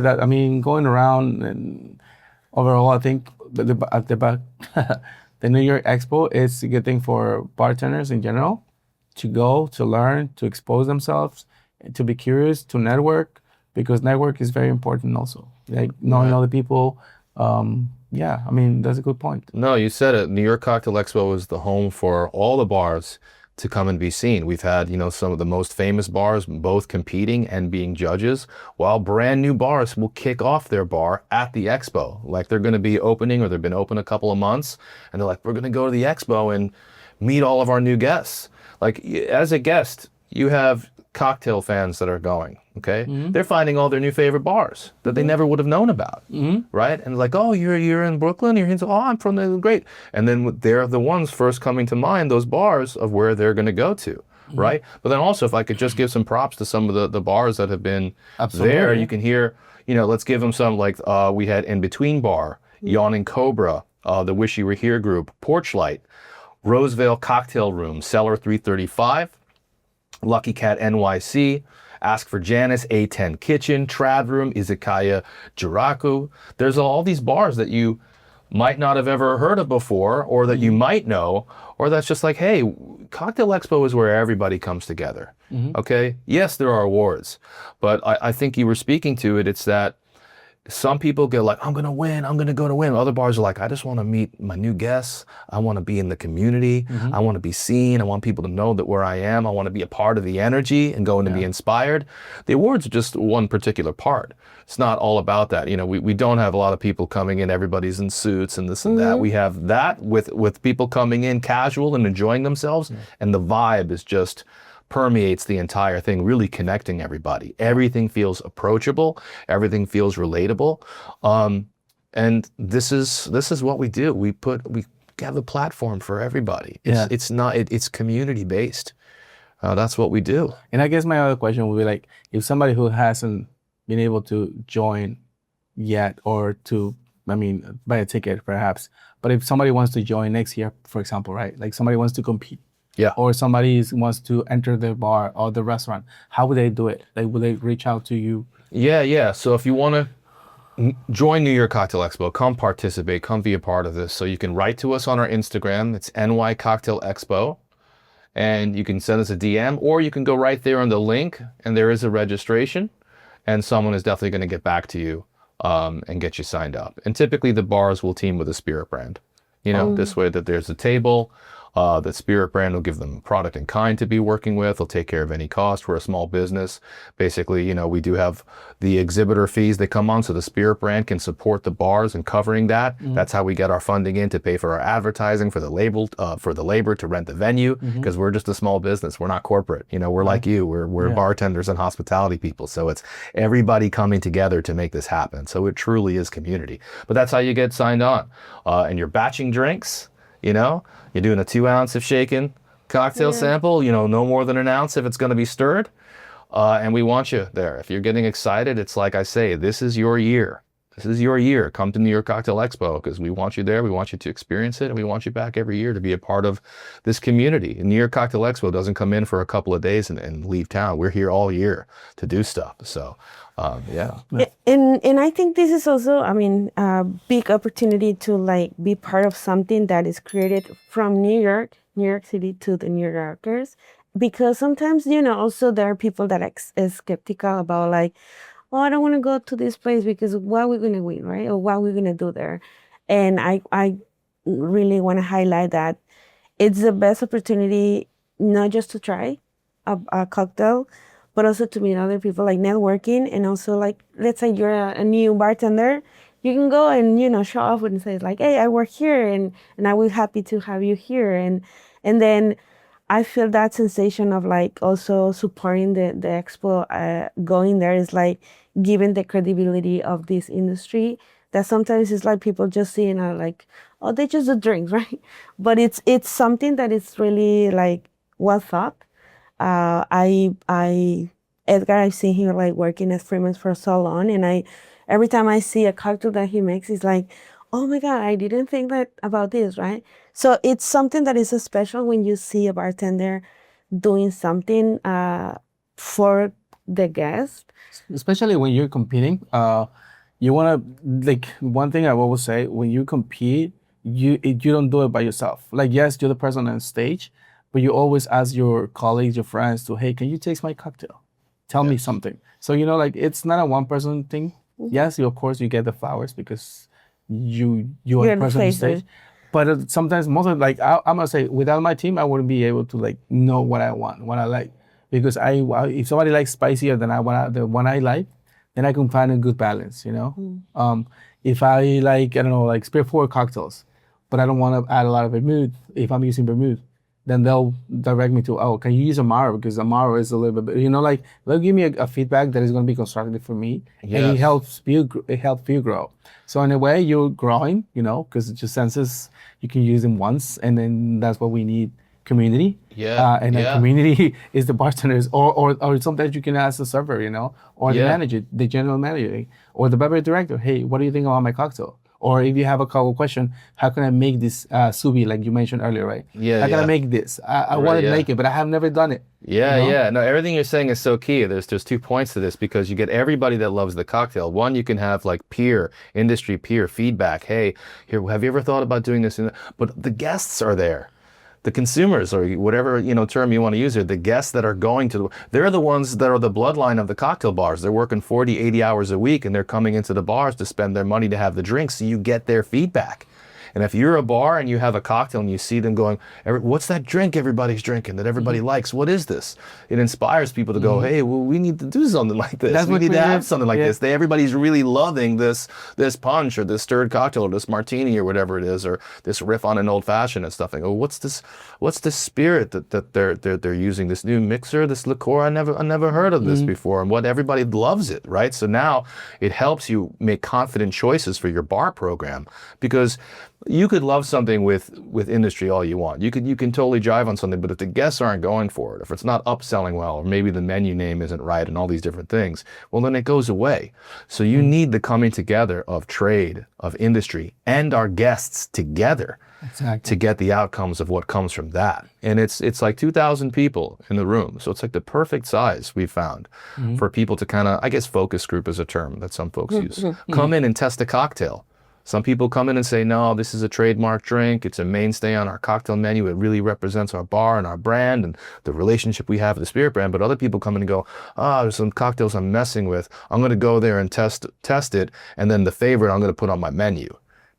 going around and overall, I think the New York Expo is a good thing for bartenders in general to go, to learn, to expose themselves, to be curious, to network, because network is very important also. Like knowing
Right.
other people. That's a good point.
No, you said it. New York Cocktail Expo is the home for all the bars to come and be seen. We've had, some of the most famous bars both competing and being judges, while brand new bars will kick off their bar at the expo. Like they're going to be opening or they've been open a couple of months, and they're like, we're going to go to the expo and meet all of our new guests. Like as a guest, you have cocktail fans that are going, okay? They're finding all their new favorite bars that they never would have known about, right? And like, oh, you're in Brooklyn, you're in, oh, I'm from the great. And then they're the ones first coming to mind, those bars of where they're going to go to, right? But then also, if I could just give some props to some of the bars that have been there, you can hear, let's give them some, like we had In Between Bar, Yawning Cobra, the Wish You Were Here group, Porchlight, Rosevale Cocktail Room, Cellar 335, Lucky Cat NYC, Ask for Janice, A10 Kitchen, Trad Room, Izakaya Jiraku. There's all these bars that you might not have ever heard of before, or that you might know, or that's just like, hey, Cocktail Expo is where everybody comes together. Okay? Yes, there are awards, but I think you were speaking to it. It's that some people get like, I'm going to win, I'm going to go to win. Other bars are like, I just want to meet my new guests. I want to be in the community. I want to be seen. I want people to know that where I am. I want to be a part of the energy and going to be inspired. The awards are just one particular part. It's not all about that. We don't have a lot of people coming in, everybody's in suits and this and that. We have that with people coming in casual and enjoying themselves. And the vibe is just permeates the entire thing, really connecting everybody. Everything feels approachable. Everything feels relatable. And this is what we do. We have a platform for everybody. It's community based. That's what we do.
And I guess my other question would be like, if somebody who hasn't been able to join yet, or to, buy a ticket perhaps, but if somebody wants to join next year, for example, right? Like somebody wants to compete.
Yeah.
Or somebody wants to enter the bar or the restaurant, how would they do it? Like, would they reach out to you?
Yeah. So if you want to join New York Cocktail Expo, come participate, come be a part of this. So you can write to us on our Instagram. It's NY Cocktail Expo. And you can send us a DM, or you can go right there on the link, and there is a registration, and someone is definitely going to get back to you and get you signed up. And typically the bars will team with a spirit brand. This way that there's a table. The Spirit brand will give them product in kind to be working with. They'll take care of any cost. We're a small business. Basically, we do have the exhibitor fees that come on, so the Spirit brand can support the bars and covering that. That's how we get our funding in to pay for our advertising, for the labor to rent the venue, because we're just a small business. We're not corporate. We're like you. We're bartenders and hospitality people. So it's everybody coming together to make this happen. So it truly is community. But that's how you get signed on. And you're batching drinks. You're doing a 2 ounce of shaken cocktail sample, no more than an ounce if it's going to be stirred. And we want you there. If you're getting excited, it's like I say, this is your year. This is your year. Come to New York Cocktail Expo, because we want you there. We want you to experience it, and we want you back every year to be a part of this community. And New York Cocktail Expo doesn't come in for a couple of days and leave town. We're here all year to do stuff. So, yeah.
And I think this is also, a big opportunity to like be part of something that is created from New York City to the New Yorkers, because sometimes, also there are people that is skeptical about like, oh, I don't want to go to this place because what are we going to win, right? Or what are we going to do there? And I really want to highlight that it's the best opportunity not just to try a cocktail, but also to meet other people, like networking, and also like let's say you're a new bartender, you can go and show off and say like, hey, I work here, and I will happy to have you here, and then I feel that sensation of like also supporting the expo, going there is like giving the credibility of this industry that sometimes it's like people just seeing like, oh, they just do drinks, right? But it's something that is really like well thought. I Edgar, I've seen him like working at Freeman's for so long, and every time I see a cocktail that he makes, it's like, oh my God, I didn't think that about this, right? So it's something that is special when you see a bartender doing something for the guest.
Especially when you're competing. You wanna like one thing I always say when you compete, you don't do it by yourself. Like yes, you're the person on stage, but you always ask your colleagues, your friends to, hey, can you taste my cocktail? Tell me
Yes.
something. So like it's not a one person thing. Yes, you of course you get the flowers because you are the
You're the
person on
face,
stage.
right?
But sometimes most of like I'm gonna say without my team I wouldn't be able to like know what I want, what I like, because if somebody likes spicier than the one I like, then I can find a good balance. If I like I don't know like spirit forward cocktails, but I don't want to add a lot of vermouth. If I'm using vermouth, then they'll direct me to, oh, can you use Amaro because Amaro is a little bit, like they'll give me a feedback that is going to be constructive for me, and
Yes.
it helps you grow. So in a way, you're growing, because it just senses you can use them once, and then that's what we need, community.
Yeah.
And the
Yeah.
community is the bartenders, or sometimes you can ask the server, or the
Yeah.
manager, the general manager, or the beverage director. Hey, what do you think about my cocktail? Or if you have a couple question, how can I make this subi like you mentioned earlier, right?
Yeah.
How can I
Yeah.
make this? I
Right.
want to
Yeah.
make it, but I have never done it. You
Yeah,
know?
yeah. No, everything you're saying is so key. There's 2 points to this because you get everybody that loves the cocktail. One, you can have like industry peer feedback. Hey, here, have you ever thought about doing this? But the guests are there. The consumers, or whatever term you want to use here, the guests that are going to, they're the ones that are the bloodline of the cocktail bars. They're working 40, 80 hours a week, and they're coming into the bars to spend their money to have the drinks. So you get their feedback. And if you're a bar and you have a cocktail and you see them going, what's that drink everybody's drinking that everybody likes? What is this? It inspires people to go, hey, well, we need to do something like this.
That's
We
what
need to have
created.
something like
Yeah.
this. Everybody's really loving this punch or this stirred cocktail or this martini or whatever it is, or this riff on an old fashioned and stuff. And go, what's this spirit that they're using? This new mixer, this liqueur. I never heard of this before. And what everybody loves it, right? So now it helps you make confident choices for your bar program, because you could love something with industry all you want. You can totally jive on something, but if the guests aren't going for it, if it's not upselling well, or maybe the menu name isn't right and all these different things, well, then it goes away. So you need the coming together of trade, of industry, and our guests together
Exactly.
to get the outcomes of what comes from that. And it's like 2,000 people in the room. So it's like the perfect size we've found for people to kind of, I guess focus group is a term that some folks use, come in and test a cocktail. Some people come in and say, no, this is a trademark drink. It's a mainstay on our cocktail menu. It really represents our bar and our brand and the relationship we have with the spirit brand. But other people come in and go, there's some cocktails I'm messing with. I'm going to go there and test it. And then the favorite I'm going to put on my menu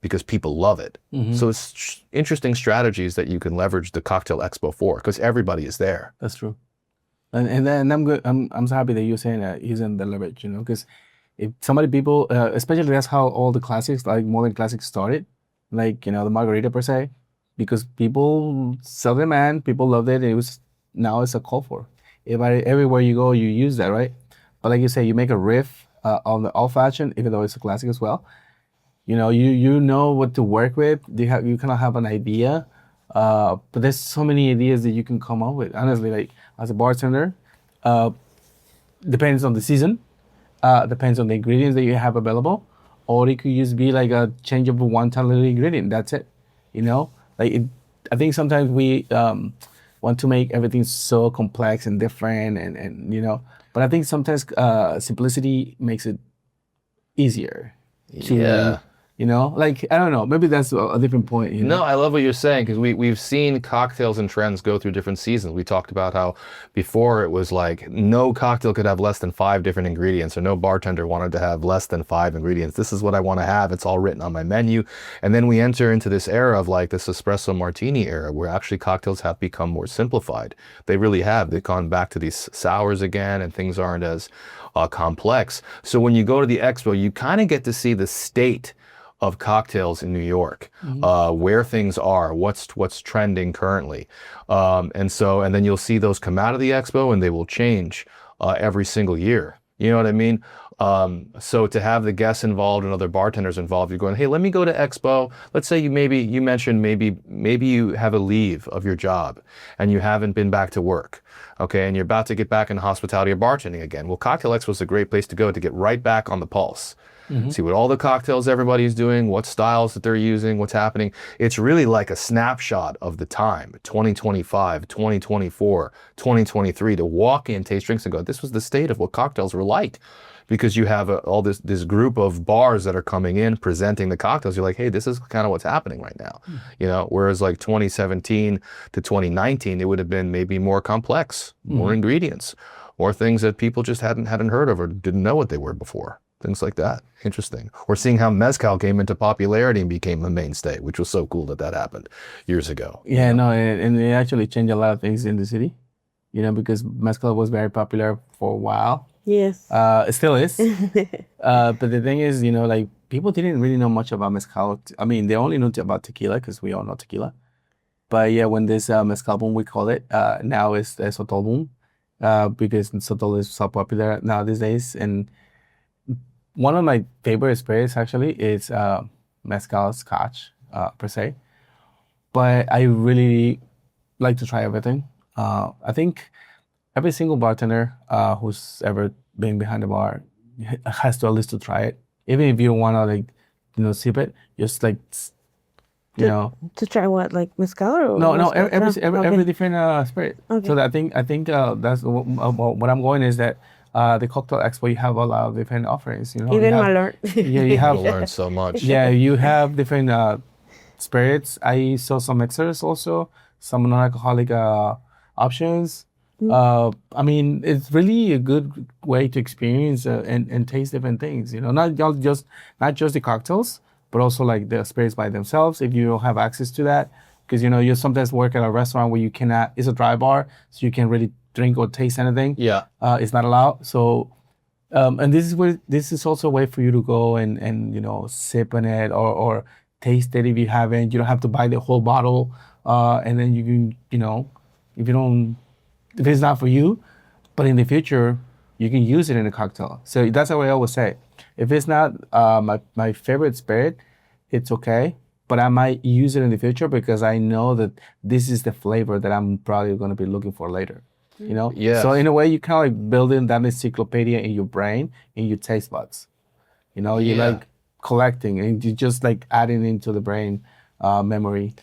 because people love it. So it's interesting strategies that you can leverage the Cocktail Expo for, because everybody is there.
That's true. And then I'm good. I'm so happy that you're saying that using the leverage, because if people, especially that's how all the classics, like modern classics started, like, the margarita per se, because people saw the demand, people loved it. Now it's a call for. Everywhere you go, you use that, right? But like you say, you make a riff on the old fashioned, even though it's a classic as well. You know what to work with. You kind of have an idea, but there's so many ideas that you can come up with. Honestly, like as a bartender, depends on the season, depends on the ingredients that you have available, or it could just be like a change of one-time little ingredient. That's it. I think sometimes we want to make everything so complex and different, and but I think sometimes simplicity makes it easier to
Yeah.
You know, like I don't know, maybe that's a different point. You
No,
know,
I love what you're saying because we've seen cocktails and trends go through different seasons. We talked about how before it was like no cocktail could have less than 5 different ingredients, or no bartender wanted to have less than 5 ingredients. This is what I want to have. It's all written on my menu. And then we enter into this era of like this espresso martini era where actually cocktails have become more simplified. They really have. They've gone back to these sours again, and things aren't as complex. So when you go to the expo, you kind of get to see the state of cocktails in New York, where things are, what's trending currently, and then you'll see those come out of the expo, and they will change every single year. You know what I mean? So to have the guests involved and other bartenders involved, you're going, hey, let me go to expo. Let's say you mentioned maybe you have a leave of your job and you haven't been back to work. Okay, and you're about to get back in hospitality or bartending again. Well, Cocktail Expo is a great place to go to get right back on the pulse. See what all the cocktails everybody's doing, what styles that they're using, what's happening. It's really like a snapshot of the time, 2025, 2024, 2023, to walk in, taste drinks, and go, this was the state of what cocktails were like. Because you have all this group of bars that are coming in, presenting the cocktails. You're like, hey, this is kind of what's happening right now. You know, whereas like 2017 to 2019, it would have been maybe more complex, more ingredients, more things that people just hadn't heard of or didn't know what they were before. Things like that. Interesting. Or seeing how mezcal came into popularity and became a mainstay, which was so cool that happened years ago.
yeah, no, and it actually changed a lot of things in the city. You know, because mezcal was very popular for a while.
Yes.
It still is. But the thing is, you know, like people didn't really know much about mezcal. I mean, they only knew about tequila because we all know tequila. But yeah, when this mezcal boom, we call it, now it's the sotol boom, because sotol is so popular now these days. And one of my favorite spirits actually is mezcal scotch per se. But I really like to try everything. I think every single bartender who's ever been behind the bar has to at least to try it. Even if you don't want to like, you know, sip it, just like, you know.
To try what, like mezcal or
No,
mezcal?
every different spirit.
Okay.
So I think that's what I'm going is that the Cocktail Expo, you have a lot of different offerings. You know,
Even
you have,
Malort.
yeah, you have
I learned so much.
yeah, you have different spirits. I saw some mixers also, some non-alcoholic options. I mean, it's really a good way to experience and taste different things. You know, not just the cocktails, but also like the spirits by themselves. If you don't have access to that, because you know you sometimes work at a restaurant where you cannot. It's a dry bar, so you can't really drink or taste anything.
Yeah.
It's not allowed. So, and this is also a way for you to go and you know sip on it or taste it if you haven't. You don't have to buy the whole bottle, and then you can, you know, if it's not for you, but in the future, you can use it in a cocktail. So that's what I always say. If it's not my favorite spirit, it's okay, but I might use it in the future because I know that this is the flavor that I'm probably going to be looking for later. You know?
Yes.
So in a way, you kind of like building that encyclopedia in your brain, in your taste buds. You know, you
Yeah.
like collecting and you just like adding into the brain memory.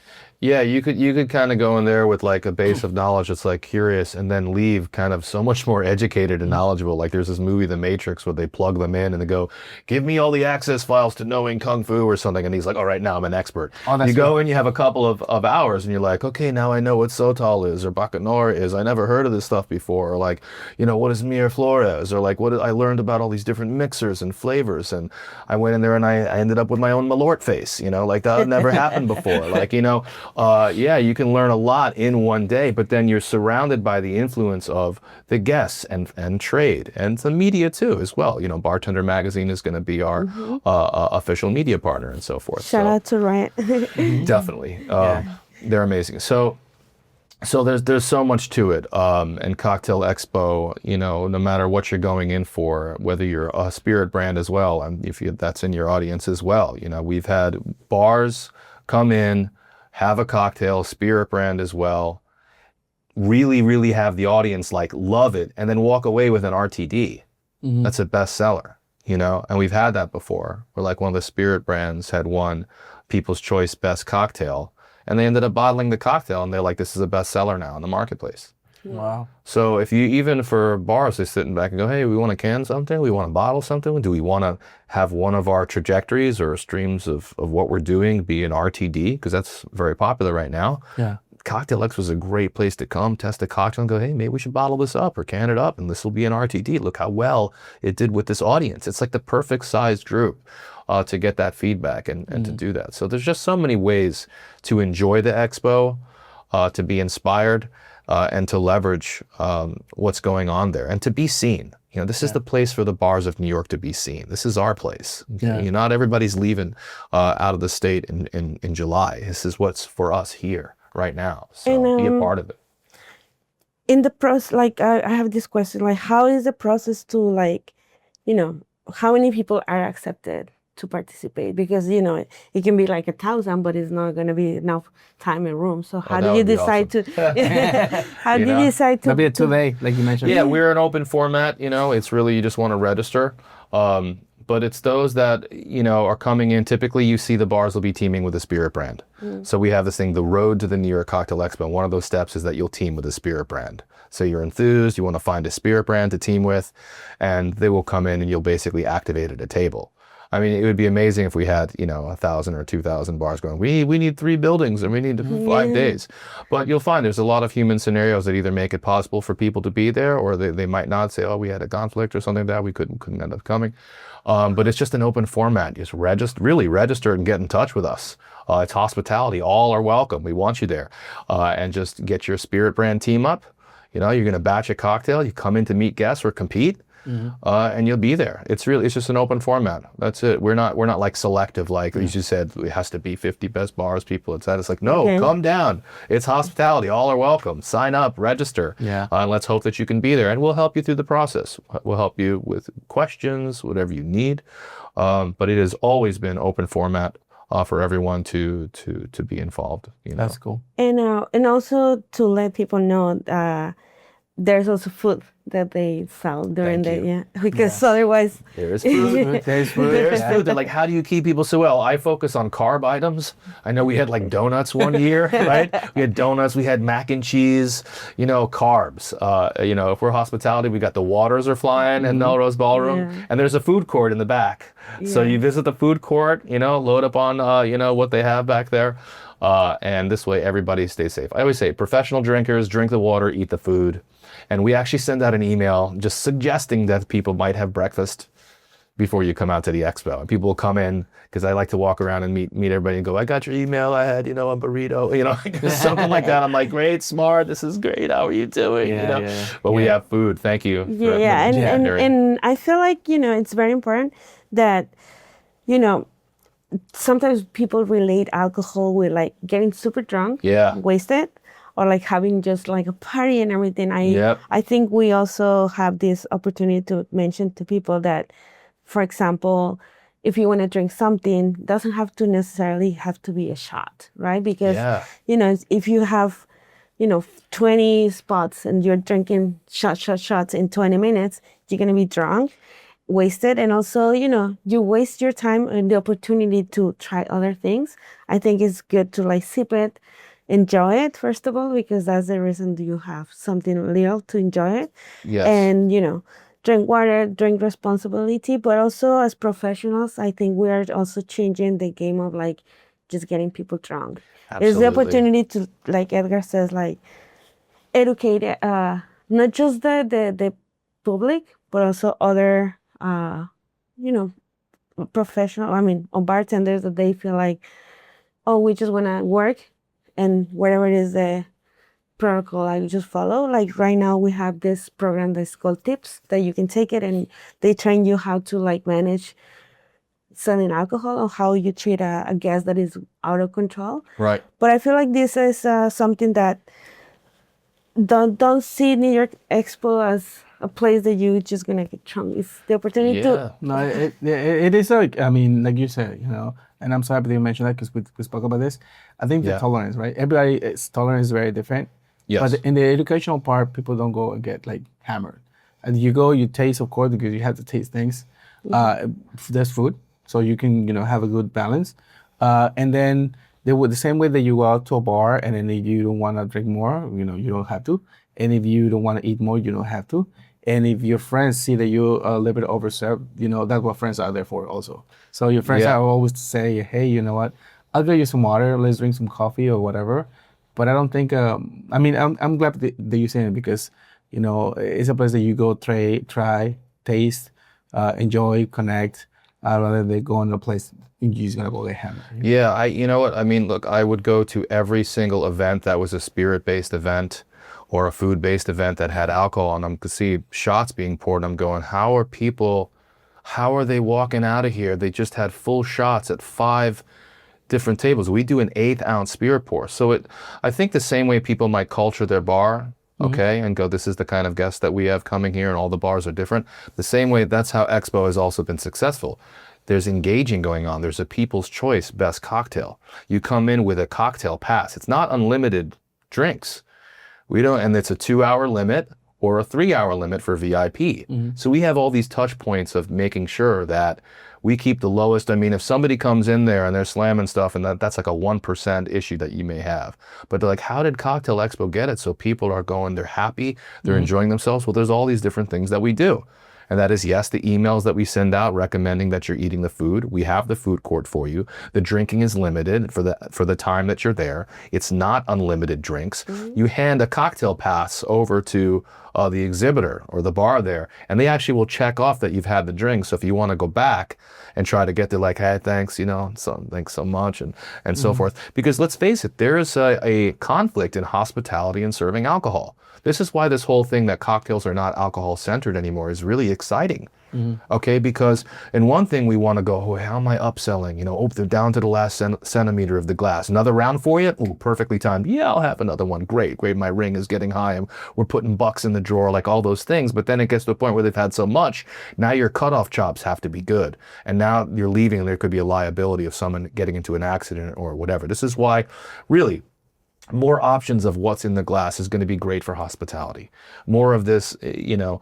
Yeah, you could kind of go in there with like a base of knowledge that's like curious and then leave kind of so much more educated and knowledgeable. Like there's this movie, The Matrix, where they plug them in and they go, give me all the access files to knowing Kung Fu or something. And he's like, all right, now I'm an expert.
Oh, that's
you go and you have a couple of hours and you're like, okay, now I know what Sotol is or Bacanora is. I never heard of this stuff before. Or like, you know, what is Miraflores? Or like, I learned about all these different mixers and flavors. And I went in there and I ended up with my own Malort face, you know, like that had never happened before. Like, you know, yeah, you can learn a lot in one day, but then you're surrounded by the influence of the guests and trade and the media too as well. You know, Bartender Magazine is going to be our official media partner and so forth.
Shout out to Ryan.
Definitely. They're amazing. So there's so much to it. And Cocktail Expo, you know, no matter what you're going in for, whether you're a spirit brand as well, and if that's in your audience as well, you know, we've had bars come in, have a cocktail, spirit brand as well, really, really have the audience like love it, and then walk away with an RTD. That's a bestseller, you know? And we've had that before, where like one of the spirit brands had won People's Choice Best Cocktail, and they ended up bottling the cocktail, and they're like, this is a bestseller now in the marketplace.
Wow.
So if you, even for bars, they're sitting back and go, hey, we want to can something, we want to bottle something, do we want to have one of our trajectories or streams of what we're doing be an RTD, because that's very popular right now.
Yeah.
Cocktail Expo is a great place to come, test a cocktail and go, hey, maybe we should bottle this up or can it up and this will be an RTD. Look how well it did with this audience. It's like the perfect sized group to get that feedback and to do that. So there's just so many ways to enjoy the expo, to be inspired, and to leverage what's going on there and to be seen. You know, this is the place for the bars of New York to be seen. This is our place.
Yeah.
You know, not everybody's leaving out of the state in July. This is what's for us here right now. So
And,
be a part of it.
In the process, like I have this question, like how is the process to like, how many people are accepted to participate? Because it can be like 1,000, but it's not going to be enough time and room. So how
that
do you
would be
decide
awesome.
to? How do you decide to?
That'll be a 2-day, like you mentioned.
Yeah, we're an open format, you know, it's really, you just want to register. But it's those that, you know, are coming in. Typically, you see the bars will be teaming with a spirit brand. So we have this thing, the road to the New York Cocktail Expo. One of those steps is that you'll team with a spirit brand. So you're enthused, you want to find a spirit brand to team with, and they will come in and you'll basically activate at a table. I mean, it would be amazing if we had, 1,000 or 2,000 bars going, we need 3 buildings and we need 5 days. But you'll find there's a lot of human scenarios that either make it possible for people to be there, or they might not say, oh, we had a conflict or something like that, we couldn't end up coming. But it's just an open format. Just register and get in touch with us. It's hospitality. All are welcome. We want you there. And just get your spirit brand team up. You know, you're going to batch a cocktail. You come in to meet guests or compete. And you'll be there. It's just an open format. That's it. We're not like selective, like you just said, it has to be 50 best bars, people, etc. It's like, no, come down. It's hospitality. All are welcome. Sign up, register.
Yeah.
And let's hope that you can be there. And we'll help you through the process. We'll help you with questions, whatever you need. But it has always been open format for everyone to be involved.
That's cool.
And also to let people know there's also food that they sell during because otherwise
there is food.
There's food.
There's
Yeah.
food. They're like, how do you keep people so well? I focus on carb items. I know we had like donuts one year, right? We had donuts, we had mac and cheese, carbs. If we're hospitality, we got the waters are flying in Melrose Ballroom, and there's a food court in the back. So you visit the food court, load up on, what they have back there. And this way everybody stays safe. I always say professional drinkers, drink the water, eat the food. And we actually send out an email just suggesting that people might have breakfast before you come out to the expo. And people will come in, because I like to walk around and meet everybody and go, I got your email, I had, a burrito, something like that. I'm like, great, smart, this is great, how are you doing? But we have food, thank you.
And I feel like, it's very important that, sometimes people relate alcohol with like getting super drunk, wasted, or like having just like a party and everything. I think we also have this opportunity to mention to people that, for example, if you want to drink something, doesn't have to necessarily have to be a shot, right? Because, if you have, 20 spots and you're drinking shots in 20 minutes, you're going to be drunk, wasted. And also, you waste your time and the opportunity to try other things. I think it's good to like sip it, enjoy it, first of all, because that's the reason you have something little to enjoy it.
Yes.
And, drink water, drink responsibility, but also as professionals, I think we are also changing the game of like just getting people drunk.
Absolutely.
It's the opportunity to, like Edgar says, like educate not just the public, but also other, professional, or bartenders, that they feel like, oh, we just want to work and whatever it is the protocol, I just follow. Like right now we have this program that's called Tips, that you can take it and they train you how to like manage selling alcohol or how you treat a guest that is out of control.
Right.
But I feel like this is something that don't see New York Expo as a place that you just gonna get drunk. It's the opportunity to.
No, it is like, I mean, like you said, and I'm so happy that you mentioned that, because we spoke about this. I think the tolerance, right? Everybody's tolerance is very different.
Yes.
But in the educational part, people don't go and get like hammered. And you go, you taste, of course, because you have to taste things. There's food, so you can, have a good balance. And then the same way that you go out to a bar and then you don't want to drink more, you don't have to. And if you don't want to eat more, you don't have to. And if your friends see that you're a little bit overserved, that's what friends are there for also. So your friends
Yeah.
are always to say, hey, you know what? I'll get you some water. Let's drink some coffee or whatever. But I don't think. I mean, I'm glad that you're saying it because it's a place that you go try, taste, enjoy, connect, rather than going to a place you're just gonna go get hammered.
Yeah, you know what? I mean, look, I would go to every single event that was a spirit-based event or a food-based event that had alcohol, and I'm to see shots being poured. And I'm going, how are they walking out of here? They just had full shots at 5 different tables. We do an 1/8 ounce spirit pour. So I think the same way people might culture their bar, okay, and go, this is the kind of guest that we have coming here, and all the bars are different. The same way, that's how Expo has also been successful. There's engaging going on. There's a people's choice best cocktail. You come in with a cocktail pass. It's not unlimited drinks. We don't, and it's a 2-hour limit or a 3-hour limit for VIP. So we have all these touch points of making sure that we keep the lowest. I mean, if somebody comes in there and they're slamming stuff, and that's like a 1% issue that you may have. But they're like, how did Cocktail Expo get it? So people are going, they're happy, they're enjoying themselves. Well, there's all these different things that we do. And that is, yes, the emails that we send out recommending that you're eating the food. We have the food court for you. The drinking is limited for the time that you're there. It's not unlimited drinks. You hand a cocktail pass over to the exhibitor or the bar there, and they actually will check off that you've had the drink. So if you want to go back and try to get there, like, hey, thanks, thanks so much, and so forth. Because let's face it, there is a conflict in hospitality and serving alcohol. This is why this whole thing that cocktails are not alcohol centered anymore is really exciting. Okay, because in one thing we want to go, oh, how am I upselling? They're down to the last centimeter of the glass. Another round for you? Ooh, perfectly timed. Yeah, I'll have another one. Great. My ring is getting high, and we're putting bucks in the drawer, like all those things. But then it gets to a point where they've had so much, now your cutoff chops have to be good. And now you're leaving, and there could be a liability of someone getting into an accident or whatever. This is why, really, more options of what's in the glass is going to be great for hospitality. More of this, low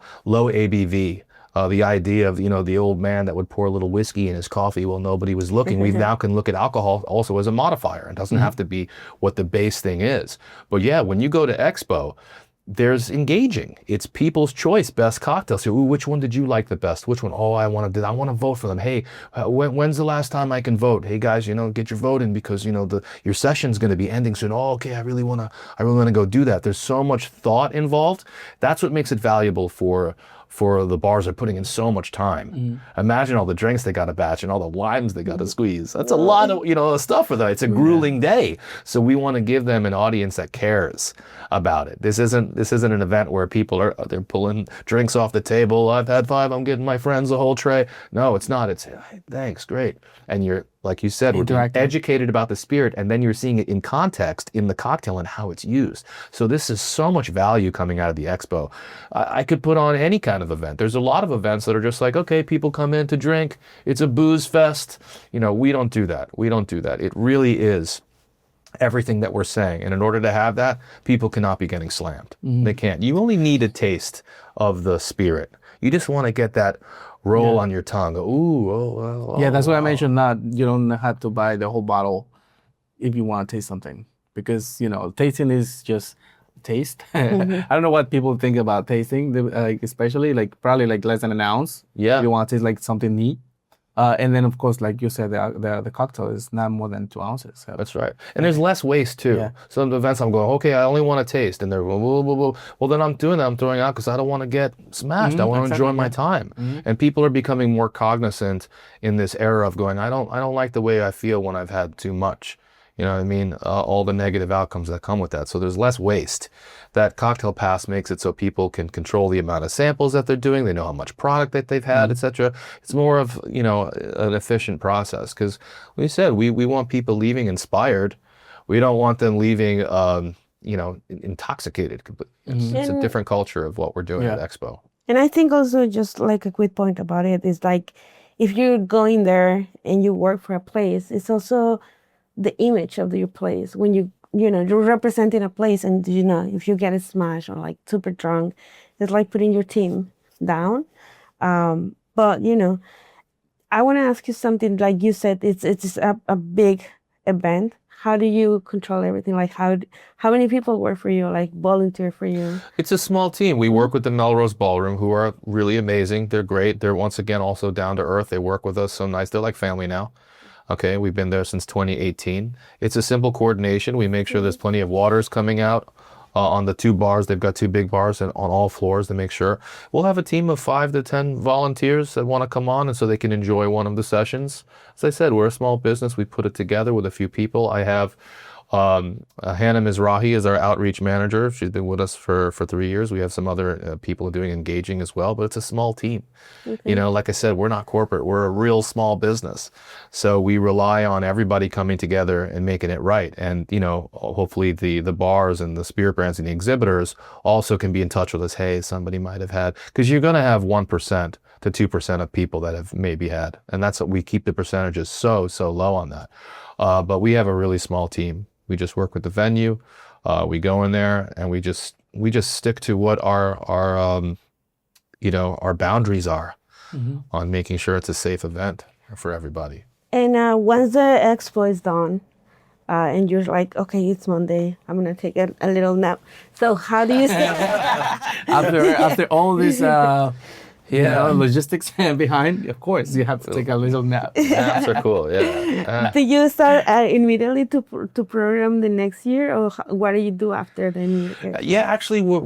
ABV. The idea of, the old man that would pour a little whiskey in his coffee while nobody was looking. We now can look at alcohol also as a modifier. It doesn't have to be what the base thing is. But yeah, when you go to Expo, there's engaging. It's people's choice best cocktail. So, which one did you like the best? Which one? Oh, I want to vote for them. Hey, when's the last time I can vote? Hey guys, get your vote in because your session's going to be ending soon. Oh, okay, I really want to go do that. There's so much thought involved. That's what makes it valuable for the bars are putting in so much time. Imagine all the drinks they got to batch and all the limes they got to squeeze. That's a lot of stuff for them. It's a grueling day. So we want to give them an audience that cares about it. This isn't an event where people they're pulling drinks off the table. I've had 5. I'm getting my friends a whole tray. No, it's not. It's, hey, thanks, great. And you're, like you said, we're being educated about the spirit, and then you're seeing it in context in the cocktail and how it's used. So this is so much value coming out of the Expo. I could put on any kind of event. There's a lot of events that are just like, okay, people come in to drink. It's a booze fest. We don't do that. We don't do that. It really is everything that we're saying. And in order to have that, people cannot be getting slammed. They can't. You only need a taste of the spirit. You just want to get that roll on your tongue. Ooh, oh,
yeah, that's what I mentioned. You don't have to buy the whole bottle if you want to taste something, because tasting is just taste. I don't know what people think about tasting, especially probably less than an ounce.
Yeah,
if you want to taste like something neat. And then, of course, like you said, the cocktail is not more than 2 ounces. So.
That's right. And there's less waste, too. Yeah. Some events I'm going, okay, I only want to taste. And they're, well, then I'm doing that. I'm throwing out because I don't want to get smashed. I want to enjoy my time. And people are becoming more cognizant in this era of going, I don't like the way I feel when I've had too much. You know what I mean? All the negative outcomes that come with that. So there's less waste. That cocktail pass makes it so people can control the amount of samples that they're doing. They know how much product that they've had, etc. It's more of, an efficient process. Because we said, we want people leaving inspired. We don't want them leaving, intoxicated. It's a different culture of what we're doing at Expo.
And I think also, just like a quick point about it, is like, if you're going there and you work for a place, it's also the image of your place. When you're representing a place, and if you get smashed or like super drunk, it's like putting your team down. But I want to ask you something. Like you said, it's a big event. how do you control everything? Like how many people work for you? Like volunteer for you?
It's a small team. We work with the Melrose Ballroom, who are really amazing. They're great. They're once again also down to earth. They work with us so nice. They're like family now. Okay, we've been there since 2018. It's a simple coordination. We make sure there's plenty of waters coming out on the 2 bars. They've got 2 big bars and on all floors to make sure. We'll have a team of 5 to 10 volunteers that want to come on and so they can enjoy one of the sessions. As I said, we're a small business. We put it together with a few people. I have Hannah Mizrahi is our outreach manager. She's been with us for 3 years. We have some other people doing engaging as well, but it's a small team. You know, like I said, we're not corporate. We're a real small business. So we rely on everybody coming together and making it right. And, you know, hopefully the bars and the spirit brands and the exhibitors also can be in touch with us. Hey, somebody might have had, because you're going to have 1% to 2% of people that have maybe had. And that's what we keep the percentages so low on that. But we have a really small team. We just work with the venue. We go in there and we just stick to what our you know, our boundaries are on making sure it's a safe event for everybody.
And once the expo is done, and you're like, okay, it's Monday, I'm gonna take a little nap. So how do you say
after all this you know, logistics behind, of course you have to take a little nap.
Naps are cool, yeah.
do you start immediately to program the next year, or what do you do after the new year?
Yeah, actually, what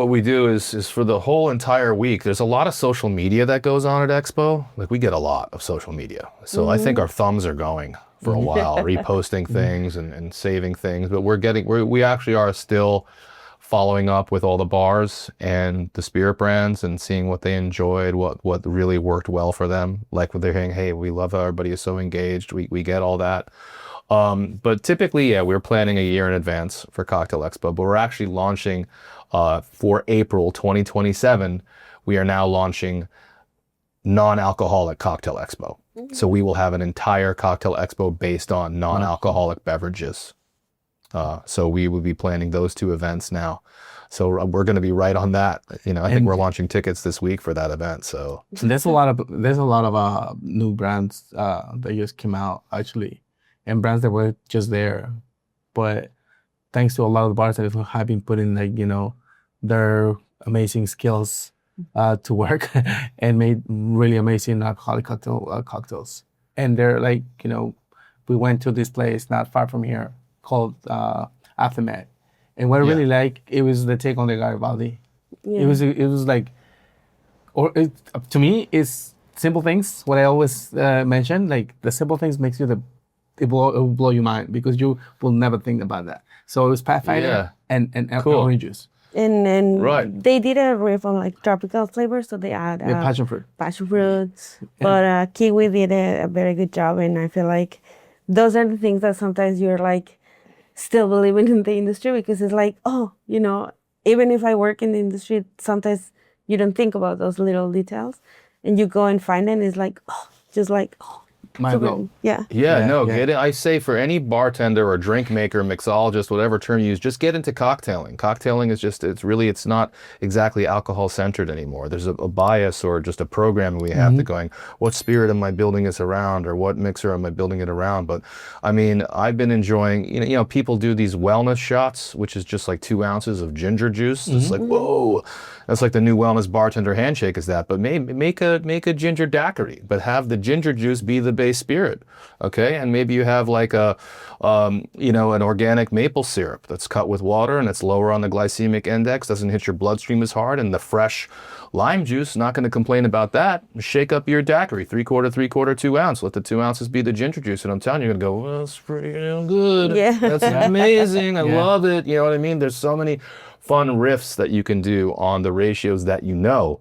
we do is for the whole entire week, there's a lot of social media that goes on at Expo. Like, we get a lot of social media. So I think our thumbs are going for a while, reposting things and saving things. But we actually are still following up with all the bars and the spirit brands and seeing what they enjoyed, what really worked well for them. Like when they're saying, hey, we love how everybody is so engaged. We get all that. But typically, yeah, we're planning a year in advance for Cocktail Expo, but we're actually launching for April 2027. We are now launching non-alcoholic Cocktail Expo. So we will have an entire Cocktail Expo based on non-alcoholic beverages. So we will be planning those 2 events now. So we're going to be right on that. You know, I think we're launching tickets this week for that event. So
there's a lot of new brands that just came out actually, and brands that were just there, but thanks to a lot of the bartenders who have been putting, like, you know, their amazing skills to work and made really amazing alcoholic cocktails. And they're like, you know, we went to this place not far from here called Aftermath, and what I really like, it was the take on the Garibaldi. It was like, to me, it's simple things. What I always mention, like the simple things makes you it will blow your mind because you will never think about that. So it was Pathfinder and orange juice.
And they did a riff on like tropical flavors, so they add
passion
fruits. But Kiwi did a very good job, and I feel like those are the things that sometimes you're like still believing in the industry, because it's like, oh, you know, even if I work in the industry, sometimes you don't think about those little details, and you go and find it, and it's like, oh, just like, oh,
mind blown.
Yeah.
Get it. I say for any bartender or drink maker, mixologist, whatever term you use, just get into cocktailing. Cocktailing is just, it's not exactly alcohol centered anymore. There's a bias or just a program we have to going, what spirit am I building this around, or what mixer am I building it around? But I mean, I've been enjoying, you know, people do these wellness shots, which is just like 2 ounces of ginger juice. It's like, whoa, that's like the new wellness bartender handshake is that. But maybe make a ginger daiquiri, but have the ginger juice be the base spirit, okay? And maybe you have like a, you know, an organic maple syrup that's cut with water and it's lower on the glycemic index, doesn't hit your bloodstream as hard, and the fresh lime juice, not going to complain about that. Shake up your daiquiri, 3/4, 2 ounce. Let the 2 ounces be the ginger juice, and I'm telling you, you're going to go, well, that's pretty damn good.
Yeah.
That's amazing. I love it. You know what I mean? There's so many fun riffs that you can do on the ratios that you know.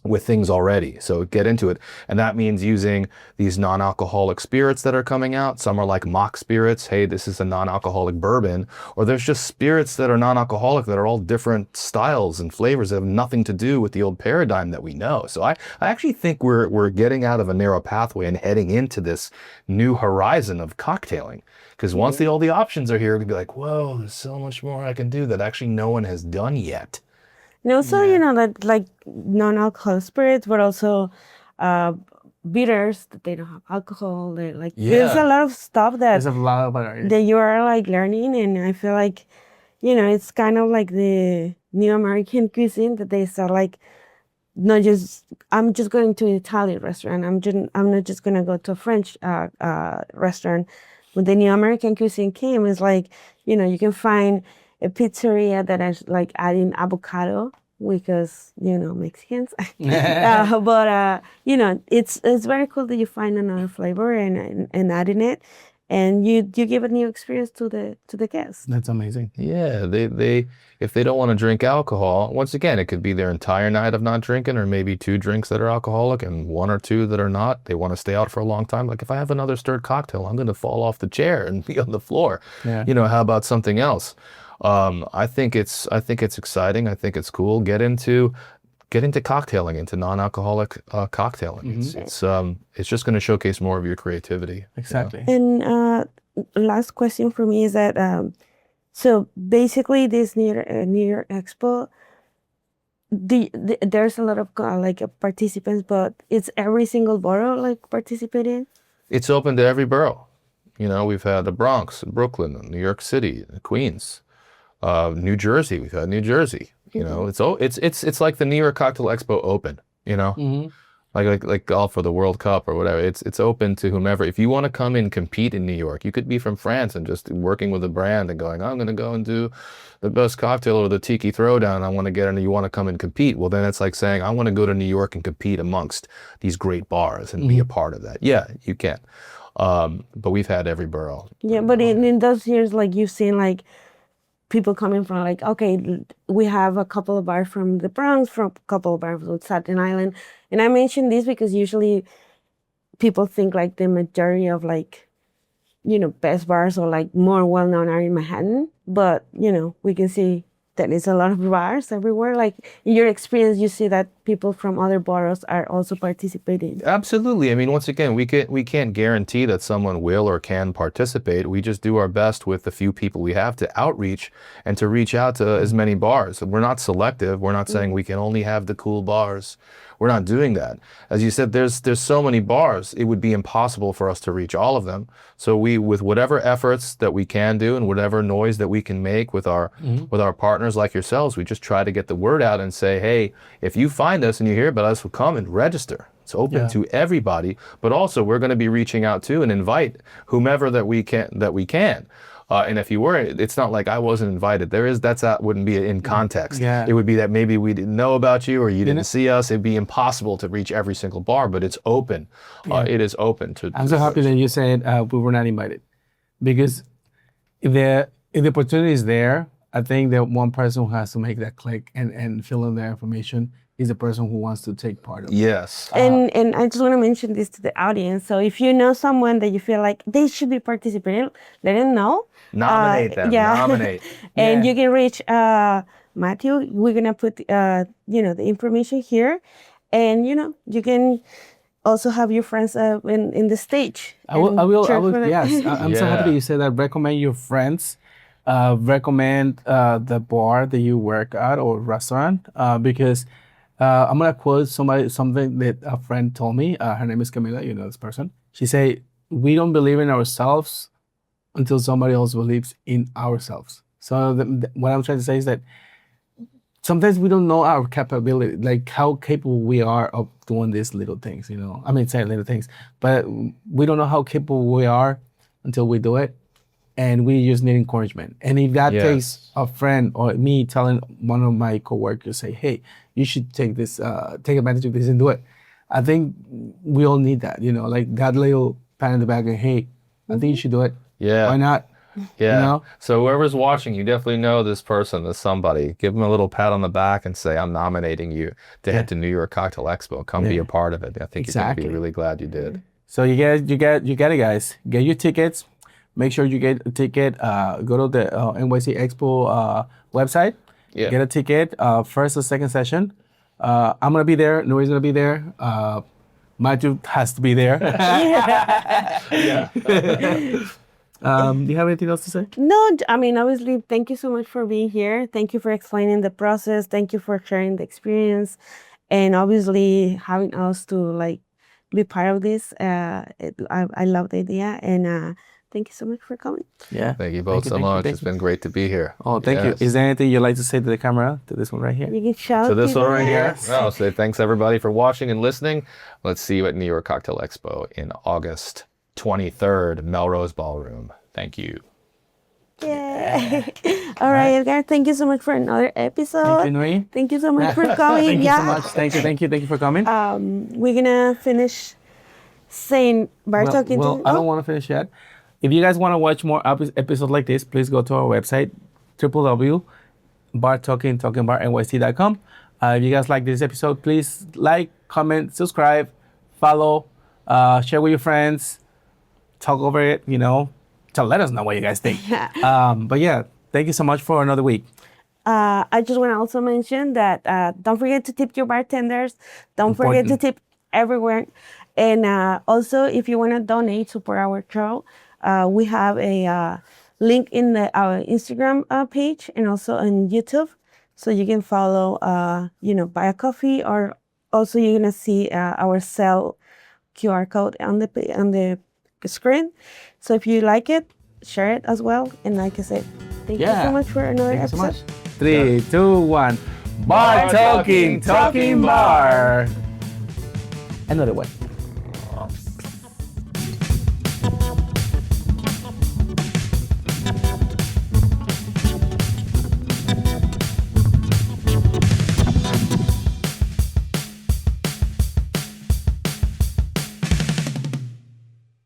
With things already. So get into it. And that means using these non-alcoholic spirits that are coming out. Some are like mock spirits. Hey, this is a non-alcoholic bourbon. Or there's just spirits that are non-alcoholic that are all different styles and flavors that have nothing to do with the old paradigm that we know. So I actually think we're getting out of a narrow pathway and heading into this new horizon of cocktailing. Because once all the options are here, we can be like, whoa, there's so much more I can do that actually no one has done yet.
And also, you know, that like non-alcoholic spirits, but also bitters that they don't have alcohol. Like there's a lot of stuff
There's a lot of variety.
that you are like learning, and I feel like, it's kind of like the new American cuisine that they start like not just I'm just going to an Italian restaurant. I'm not just gonna go to a French restaurant. When the new American cuisine came, it's like, you can find a pizzeria that is like adding avocado because Mexicans. But it's very cool that you find another flavor and adding it, and you give a new experience to the guests.
That's amazing.
Yeah, they if they don't want to drink alcohol, once again, it could be their entire night of not drinking, or maybe 2 drinks that are alcoholic and 1 or 2 that are not. They want to stay out for a long time. Like, if I have another stirred cocktail, I'm going to fall off the chair and be on the floor.
Yeah.
How about something else? I think it's exciting. I think it's cool. Get into cocktailing, into non-alcoholic cocktailing. It's just going to showcase more of your creativity.
Exactly.
And last question for me is that so basically this New York Expo, there's a lot of participants, but it's every single borough like participating.
It's open to every borough. We've had the Bronx, Brooklyn, New York City, Queens, New Jersey. We've had New Jersey. It's like the New York Cocktail Expo open. Like golf or the World Cup or whatever. It's open to whomever. If you want to come and compete in New York, you could be from France and just working with a brand and going, I'm going to go and do the best cocktail or the tiki throwdown. I want to get in, and you want to come and compete. Well, then it's like saying, I want to go to New York and compete amongst these great bars and be a part of that. Yeah, you can. But we've had every borough.
Yeah, but in those years, like you've seen like people coming from like, okay, we have a couple of bars from the Bronx, from a couple of bars from Staten Island. And I mention this because usually people think like the majority of like, best bars or like more well-known are in Manhattan. But, we can see that it's a lot of bars everywhere. Like in your experience, you see that people from other boroughs are also participating.
Absolutely. I mean, once again, we can't guarantee that someone will or can participate. We just do our best with the few people we have to outreach and to reach out to as many bars. We're not selective. We're not saying we can only have the cool bars. We're not doing that. As you said, there's so many bars, it would be impossible for us to reach all of them. So with whatever efforts that we can do and whatever noise that we can make with our partners like yourselves, we just try to get the word out and say, hey, if you find us and you hear about us, we'll come and register. It's open to everybody, but also we're going to be reaching out to and invite whomever that we can. And if you were, it's not like I wasn't invited. That wouldn't be in context.
Yeah.
It would be that maybe we didn't know about you or you didn't see us. It'd be impossible to reach every single bar, but it's open. It is open to.
I'm so happy that you said we were not invited, because if the opportunity is there, I think that one person who has to make that click and fill in their information is the person who wants to take part of it.
Yes.
And I just want to mention this to the audience. So if you know someone that you feel like they should be participating, let them know.
Nominate them. Nominate.
And you can reach Matthew. We're gonna put the information here, and you can also have your friends in the stage.
I will. Yes, I'm so happy that you said that. Recommend your friends. Recommend the bar that you work at or restaurant, because I'm gonna quote something that a friend told me. Her name is Camila. You know this person. She said, "We don't believe in ourselves until somebody else believes in ourselves." So what I'm trying to say is that sometimes we don't know our capability, like how capable we are of doing these little things. I mean, say little things, but we don't know how capable we are until we do it. And we just need encouragement. And if that takes a friend or me telling one of my coworkers, say, hey, you should take advantage of this and do it. I think we all need that, like that little pat in the back and, hey, I think you should do it.
Yeah.
Why not?
Yeah. So whoever's watching, you definitely know this person, this somebody. Give them a little pat on the back and say, I'm nominating you to head to New York Cocktail Expo. Come be a part of it. I think you're going to be really glad you did.
So you get it, guys. Get your tickets. Make sure you get a ticket. Go to the NYC Expo website.
Yeah.
Get a ticket. First or second session. I'm gonna be there. Noe's gonna be there. Matthew has to be there. Do you have anything else to say?
No, I mean, obviously, thank you so much for being here. Thank you for explaining the process. Thank you for sharing the experience, and obviously having us to be part of this. I love the idea, and thank you so much for coming.
Yeah.
Thank you both so much. It's been great to be here.
Oh, thank you.
Yes.
Is there anything you'd like to say to the camera, to this one right here?
You can shout
To this one right here.
yes.
I'll say thanks everybody for watching and listening. Let's see you at New York Cocktail Expo in August 23rd, Melrose Ballroom. Thank you.
Yay. All right, Edgar. Thank you so much for another episode.
Thank you, Nuri.
Thank you so much for coming.
Thank you
yeah.
so much. Thank you for coming.
We're gonna finish saying bar talking.
Well, I don't want to finish yet. If you guys want to watch more episodes like this, please go to our website, www.bartalkingbarnyc.com. If you guys like this episode, please like, comment, subscribe, follow, share with your friends, talk over it, to let us know what you guys think. But yeah, thank you so much for another week.
I just want to also mention that don't forget to tip your bartenders. Don't forget to tip everywhere. And also, if you want to donate, support our show, we have a link in our Instagram page and also on YouTube. So you can follow, buy a coffee, or also you're going to see our sell QR code on the screen. So if you like it, share it as well. And like I said, thank you so much for another episode.
Thank you so much. 3, 2, 1. Bar talking bar. Another one.